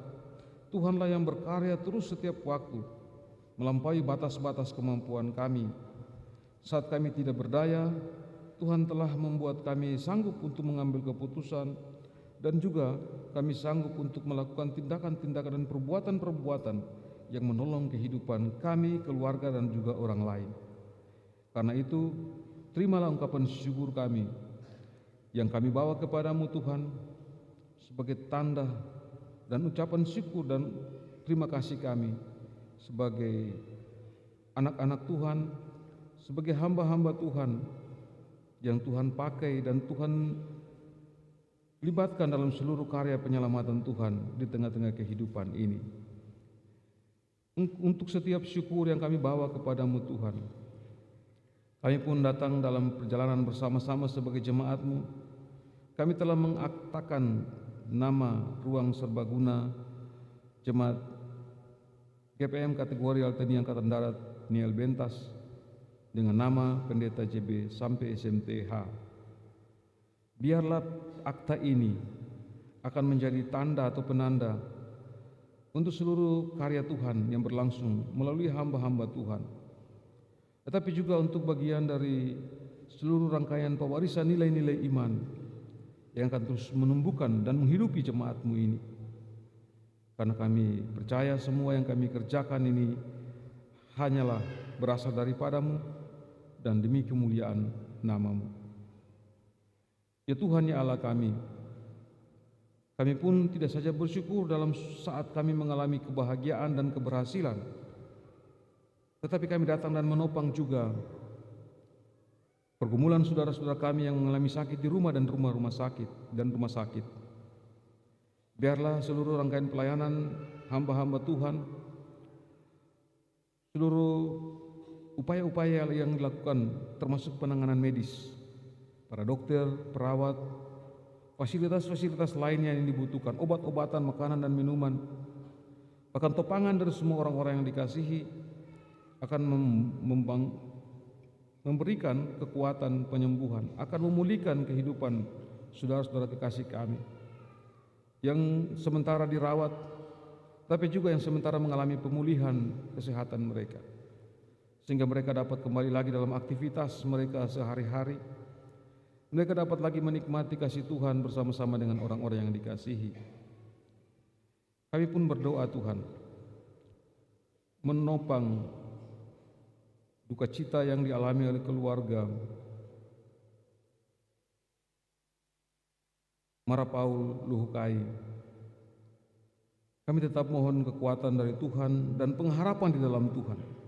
Speaker 2: Tuhanlah yang berkarya terus setiap waktu, melampaui batas-batas kemampuan kami. Saat kami tidak berdaya, Tuhan telah membuat kami sanggup untuk mengambil keputusan, dan juga kami sanggup untuk melakukan tindakan-tindakan dan perbuatan-perbuatan yang menolong kehidupan kami, keluarga, dan juga orang lain. Karena itu, terimalah ungkapan syukur kami yang kami bawa kepadamu Tuhan sebagai tanda dan ucapan syukur dan terima kasih kami sebagai anak-anak Tuhan, sebagai hamba-hamba Tuhan yang Tuhan pakai dan Tuhan libatkan dalam seluruh karya penyelamatan Tuhan di tengah-tengah kehidupan ini. Untuk setiap syukur yang kami bawa kepadamu Tuhan, kami pun datang dalam perjalanan bersama-sama sebagai jemaat-Mu. Kami telah mengaktakan nama ruang serbaguna Jemaat GPM kategori Alteni Angkatan Darat Niel Bentas dengan nama Pendeta JB sampai SMTH. Biarlah akta ini akan menjadi tanda atau penanda untuk seluruh karya Tuhan yang berlangsung melalui hamba-hamba Tuhan, tetapi juga untuk bagian dari seluruh rangkaian pewarisan nilai-nilai iman yang akan terus menumbuhkan dan menghidupi jemaat-Mu ini. Karena kami percaya semua yang kami kerjakan ini hanyalah berasal daripada-Mu dan demi kemuliaan nama-Mu. Ya Tuhan, ya Allah kami pun tidak saja bersyukur dalam saat kami mengalami kebahagiaan dan keberhasilan, tetapi kami datang dan menopang juga pergumulan saudara-saudara kami yang mengalami sakit di rumah dan rumah sakit. Biarlah seluruh rangkaian pelayanan hamba-hamba Tuhan, seluruh upaya-upaya yang dilakukan termasuk penanganan medis, para dokter, perawat, fasilitas-fasilitas lainnya yang dibutuhkan, obat-obatan, makanan dan minuman, bahkan topangan dari semua orang-orang yang dikasihi akan memberikan kekuatan penyembuhan, akan memulihkan kehidupan saudara-saudara kekasih kami yang sementara dirawat, tapi juga yang sementara mengalami pemulihan kesehatan mereka, sehingga mereka dapat kembali lagi dalam aktivitas mereka sehari-hari. Mereka dapat lagi menikmati kasih Tuhan bersama-sama dengan orang-orang yang dikasihi. Kami pun berdoa Tuhan, menopang duka cita yang dialami oleh keluarga Marapaul Luhukai. Kami tetap mohon kekuatan dari Tuhan dan pengharapan di dalam Tuhan.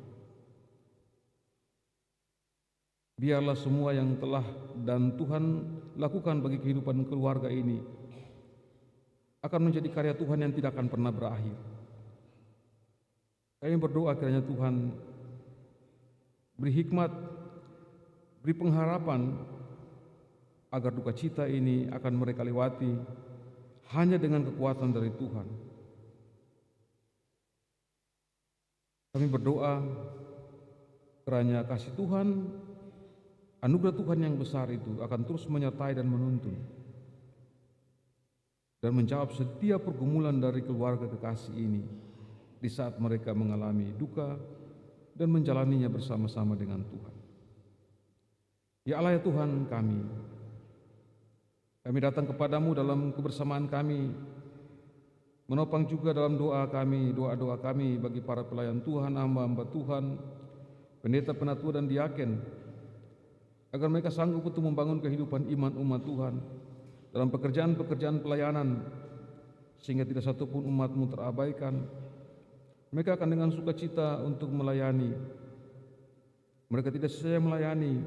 Speaker 2: Biarlah semua yang telah dan Tuhan lakukan bagi kehidupan keluarga ini akan menjadi karya Tuhan yang tidak akan pernah berakhir. Kami berdoa kiranya Tuhan beri hikmat, beri pengharapan agar duka cita ini akan mereka lewati hanya dengan kekuatan dari Tuhan. Kami berdoa kiranya kasih Tuhan, anugerah Tuhan yang besar itu akan terus menyertai dan menuntun dan menjawab setiap pergumulan dari keluarga kekasih ini di saat mereka mengalami duka dan menjalaninya bersama-sama dengan Tuhan. Ya Allah, ya Tuhan kami datang kepadamu dalam kebersamaan kami, menopang juga dalam doa kami bagi para pelayan Tuhan, hamba-hamba Tuhan, pendeta, penatua dan diaken, agar mereka sanggup untuk membangun kehidupan iman umat Tuhan dalam pekerjaan-pekerjaan pelayanan, sehingga tidak satupun umat-Mu terabaikan, Mereka akan dengan sukacita untuk melayani. Mereka tidak saja melayani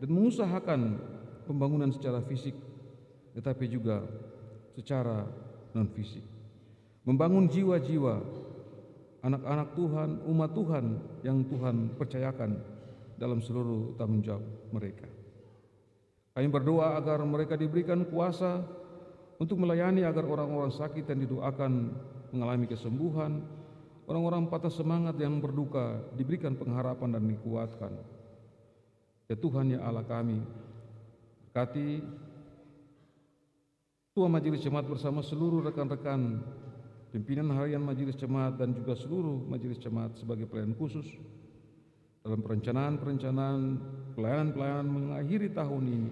Speaker 2: dan mengusahakan pembangunan secara fisik, tetapi juga secara non-fisik. Membangun jiwa-jiwa anak-anak Tuhan, umat Tuhan yang Tuhan percayakan dalam seluruh tanggung jawab mereka. Kami berdoa agar mereka diberikan kuasa untuk melayani, agar orang-orang sakit yang didoakan mengalami kesembuhan, orang-orang patah semangat yang berduka diberikan pengharapan dan dikuatkan. Ya Tuhan, ya Allah kami, berkati Ketua Majelis Jemaat bersama seluruh rekan-rekan pimpinan harian Majelis Jemaat dan juga seluruh Majelis Jemaat sebagai pelayan khusus dalam perencanaan-perencanaan pelayanan-pelayanan mengakhiri tahun ini,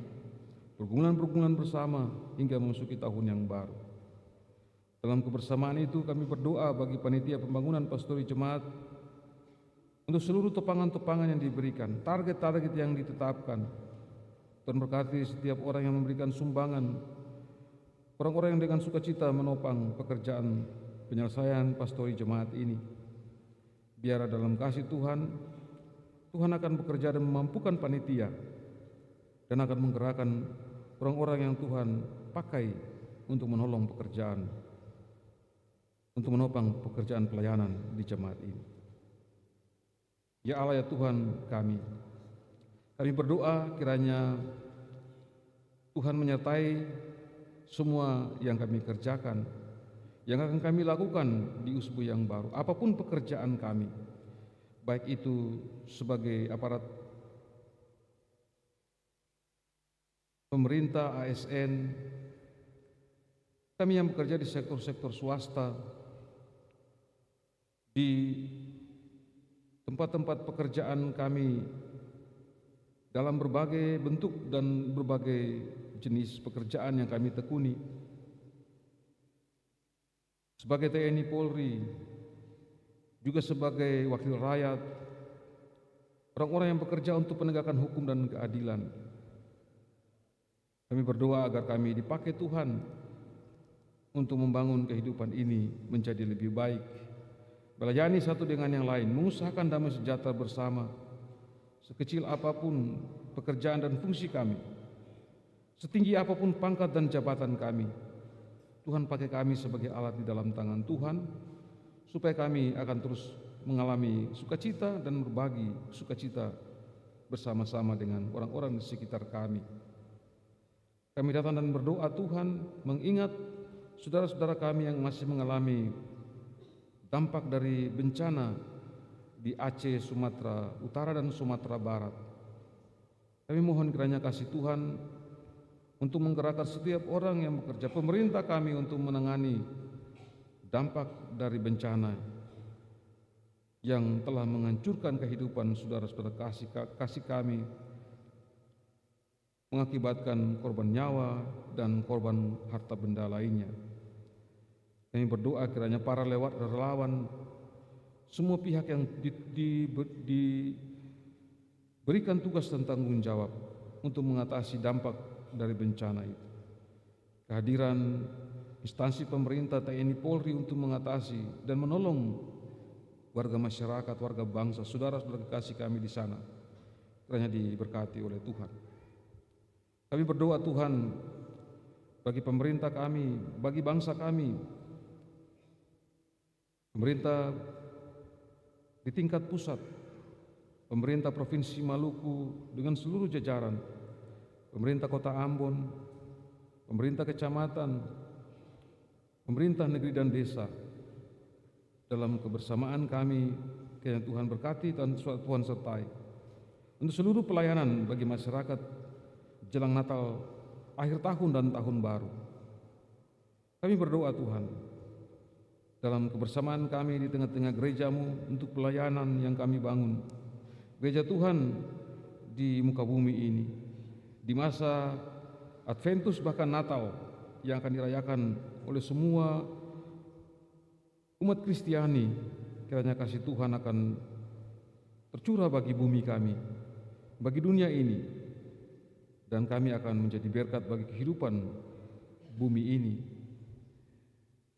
Speaker 2: pergumulan-pergumulan bersama hingga memasuki tahun yang baru. Dalam kebersamaan itu kami berdoa bagi panitia pembangunan pastori jemaat untuk seluruh topangan-topangan yang diberikan, target-target yang ditetapkan. Tuhan berkati setiap orang yang memberikan sumbangan, orang-orang yang dengan sukacita menopang pekerjaan penyelesaian pastori jemaat ini. Biar dalam kasih Tuhan, Tuhan akan bekerja dan memampukan panitia dan akan menggerakkan orang-orang yang Tuhan pakai untuk menolong pekerjaan, untuk menopang pekerjaan pelayanan di jemaat ini. Ya Allah, ya Tuhan kami berdoa kiranya Tuhan menyertai semua yang kami kerjakan, yang akan kami lakukan di usbu yang baru, apapun pekerjaan kami, baik itu sebagai aparat pemerintah, ASN, kami yang bekerja di sektor-sektor swasta, di tempat-tempat pekerjaan kami dalam berbagai bentuk dan berbagai jenis pekerjaan yang kami tekuni, sebagai TNI Polri, juga sebagai wakil rakyat, orang-orang yang bekerja untuk penegakan hukum dan keadilan. Kami berdoa agar kami dipakai Tuhan untuk membangun kehidupan ini menjadi lebih baik, melayani satu dengan yang lain, mengusahakan damai sejahtera bersama, sekecil apapun pekerjaan dan fungsi kami, setinggi apapun pangkat dan jabatan kami. Tuhan pakai kami sebagai alat di dalam tangan Tuhan, supaya kami akan terus mengalami sukacita dan berbagi sukacita bersama-sama dengan orang-orang di sekitar kami. Kami datang dan berdoa Tuhan, mengingat saudara-saudara kami yang masih mengalami dampak dari bencana di Aceh, Sumatera Utara dan Sumatera Barat. Kami mohon kiranya kasih Tuhan untuk menggerakkan setiap orang yang bekerja, pemerintah kami untuk menangani dampak dari bencana yang telah menghancurkan kehidupan saudara-saudara kasih kami, mengakibatkan korban nyawa dan korban harta benda lainnya. Kami berdoa kiranya para relawan, semua pihak yang diberikan tugas dan tanggung jawab untuk mengatasi dampak dari bencana itu, kehadiran instansi pemerintah, TNI Polri untuk mengatasi dan menolong warga masyarakat, warga bangsa, saudara-saudara kekasih kami di sana, kiranya diberkati oleh Tuhan. Kami berdoa Tuhan bagi pemerintah kami, bagi bangsa kami, pemerintah di tingkat pusat, pemerintah Provinsi Maluku dengan seluruh jajaran, pemerintah Kota Ambon, pemerintah kecamatan, pemerintah negeri dan desa. Dalam kebersamaan kami, kiranya Tuhan berkati dan Tuhan sertai untuk seluruh pelayanan bagi masyarakat jelang Natal, akhir tahun dan tahun baru. Kami berdoa Tuhan, dalam kebersamaan kami di tengah-tengah gereja-Mu untuk pelayanan yang kami bangun, gereja Tuhan di muka bumi ini, di masa Adventus bahkan Natal yang akan dirayakan oleh semua umat Kristiani, kiranya kasih Tuhan akan tercurah bagi bumi kami, bagi dunia ini, dan kami akan menjadi berkat bagi kehidupan bumi ini.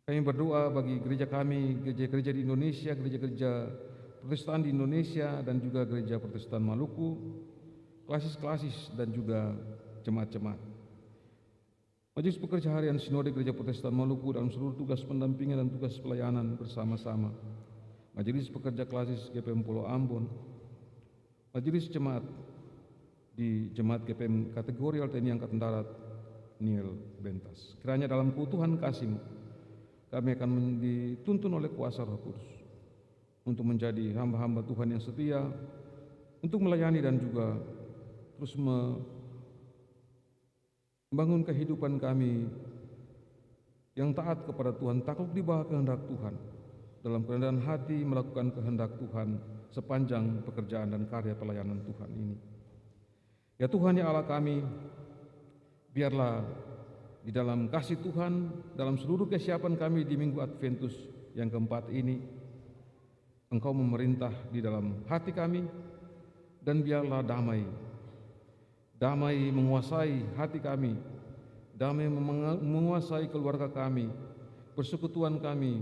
Speaker 2: Kami berdoa bagi gereja kami, gereja-gereja di Indonesia, gereja-gereja Protestan di Indonesia, dan juga gereja Protestan Maluku, klasis-klasis dan juga jemaat-jemaat. Majelis Pekerja Harian Sinode Gereja Protestan Maluku dalam seluruh tugas pendampingan dan tugas pelayanan bersama-sama. Majelis Pekerja Klasis GPM Pulau Ambon, Majelis Jemaat di Jemaat GPM Kategorial TNI Angkatan Darat Niel Bentas. Kiranya dalam keutuhan kasih-Mu, kami akan dituntun oleh kuasa Roh Kudus untuk menjadi hamba-hamba Tuhan yang setia, untuk melayani dan juga terus membangun kehidupan kami yang taat kepada Tuhan, takluk di bawah kehendak Tuhan, dalam kerendahan hati melakukan kehendak Tuhan sepanjang pekerjaan dan karya pelayanan Tuhan ini. Ya Tuhan, ya Allah kami, biarlah di dalam kasih Tuhan, dalam seluruh kesiapan kami di Minggu Adventus yang keempat ini, Engkau memerintah di dalam hati kami, dan biarlah damai menguasai hati kami, damai menguasai keluarga kami, persekutuan kami,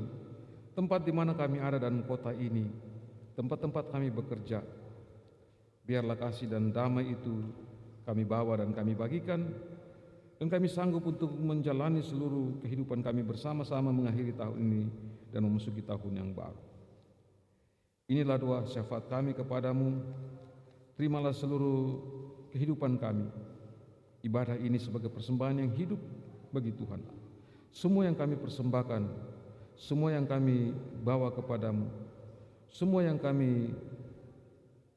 Speaker 2: tempat di mana kami ada dan kota ini, tempat-tempat kami bekerja. Biarlah kasih dan damai itu kami bawa dan kami bagikan, dan kami sanggup untuk menjalani seluruh kehidupan kami bersama-sama mengakhiri tahun ini dan memasuki tahun yang baru. Inilah doa syafaat kami kepadamu. Terimalah seluruh kehidupan kami, ibadah ini sebagai persembahan yang hidup bagi Tuhan. Semua yang kami persembahkan, semua yang kami bawa kepadamu, semua yang kami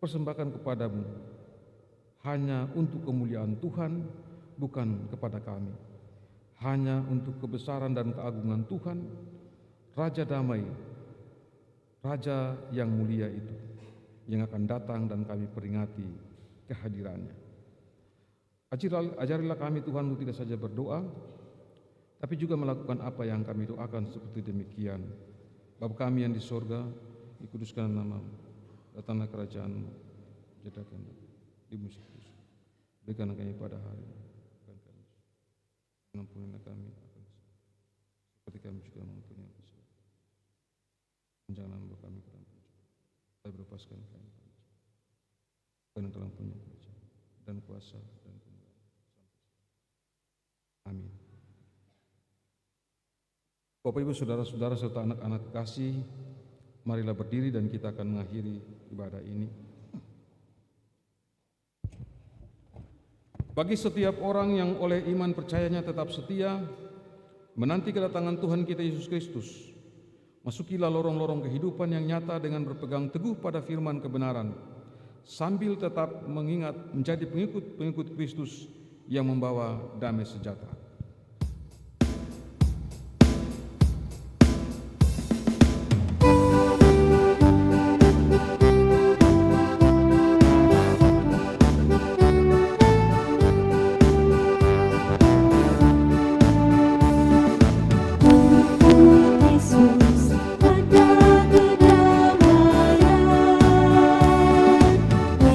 Speaker 2: persembahkan kepadamu hanya untuk kemuliaan Tuhan, bukan kepada kami, hanya untuk kebesaran dan keagungan Tuhan, Raja Damai, Raja yang mulia itu, yang akan datang dan kami peringati kehadirannya. Ajarilah kami Tuhan untuk tidak saja berdoa, tapi juga melakukan apa yang kami doakan seperti demikian. Bapa kami yang di sorga, dikuduskan namamu, datanglah kerajaan-Mu, jadikan di-Mu berikanlah kami pada hari ini. Ampunilah kami seperti kami juga mengampuni yang bersalah. Janganlah membawa kami ke dalam pencobaan, tapi berlepaskan kami dari dalam penyakit dan kuasa dan kemuliaan sampai. Amin. Bapak Ibu, saudara-saudara serta anak-anak kekasih, marilah berdiri dan kita akan mengakhiri ibadah ini. Bagi setiap orang yang oleh iman percayanya tetap setia, menanti kedatangan Tuhan kita Yesus Kristus, masukilah lorong-lorong kehidupan yang nyata dengan berpegang teguh pada firman kebenaran, sambil tetap mengingat menjadi pengikut-pengikut Kristus yang membawa damai sejahtera.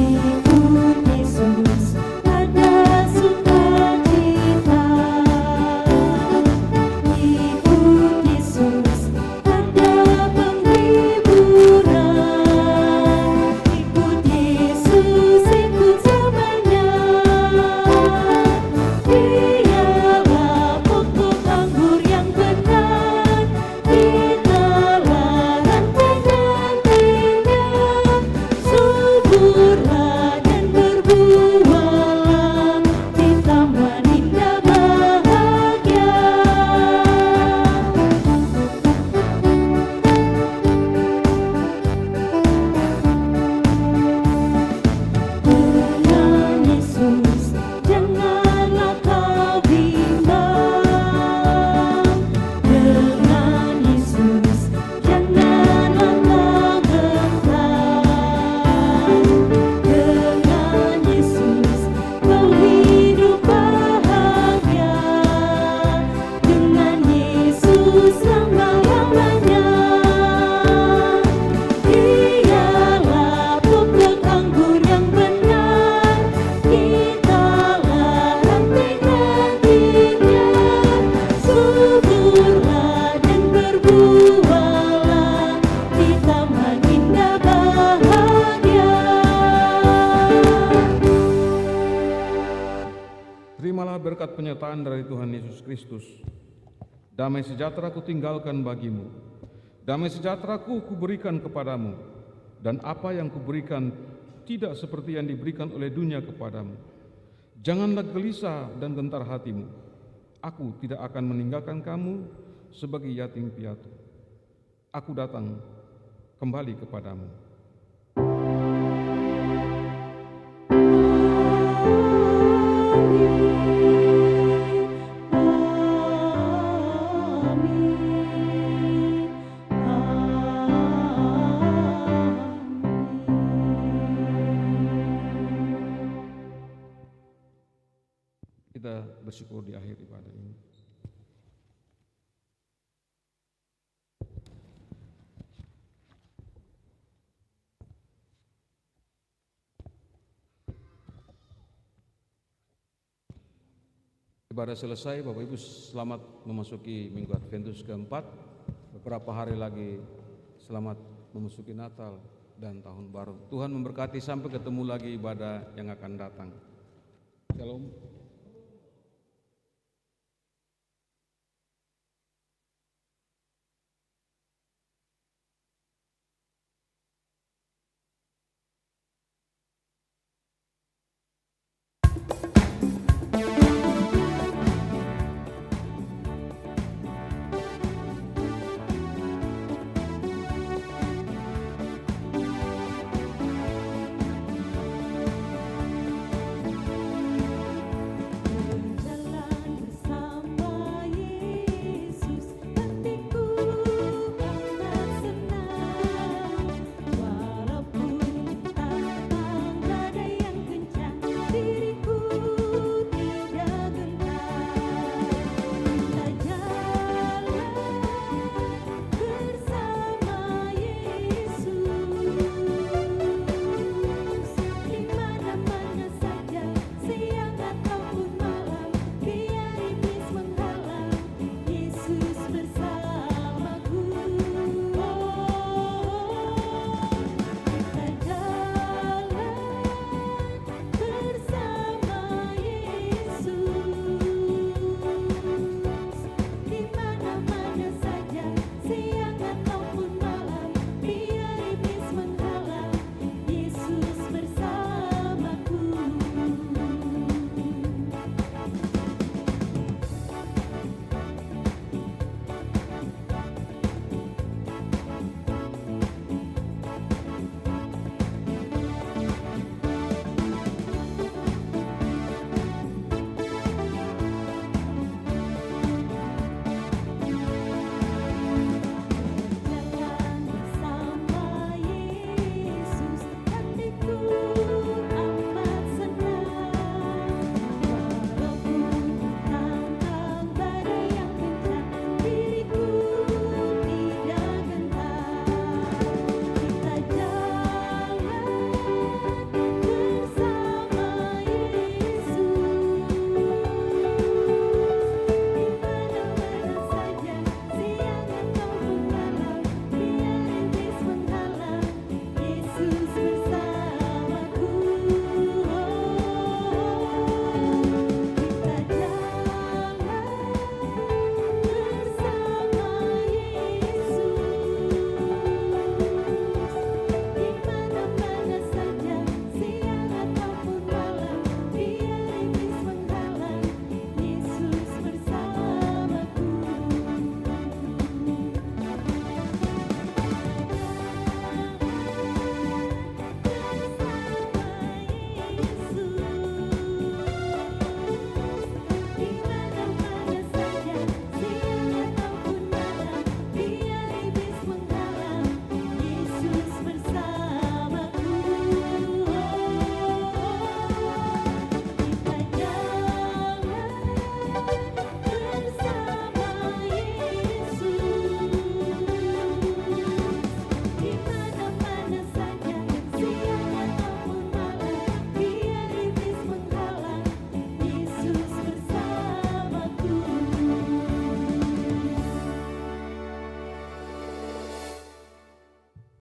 Speaker 9: Ikut Yesus pada sukacita.
Speaker 2: berkat penyertaan dari Tuhan Yesus Kristus, damai sejahtera kutinggalkan bagimu, damai sejahteraku kuberikan kepadamu, dan apa yang kuberikan tidak seperti yang diberikan oleh dunia kepadamu. Janganlah gelisah dan gentar hatimu. Aku tidak akan meninggalkan kamu sebagai yatim piatu. Aku datang kembali kepadamu. Kita bersyukur di akhir ibadah ini. Ibadah selesai, Bapak Ibu selamat memasuki Minggu Adventus keempat. Beberapa hari lagi selamat memasuki Natal dan Tahun Baru. Tuhan memberkati, sampai ketemu lagi ibadah yang akan datang. Shalom.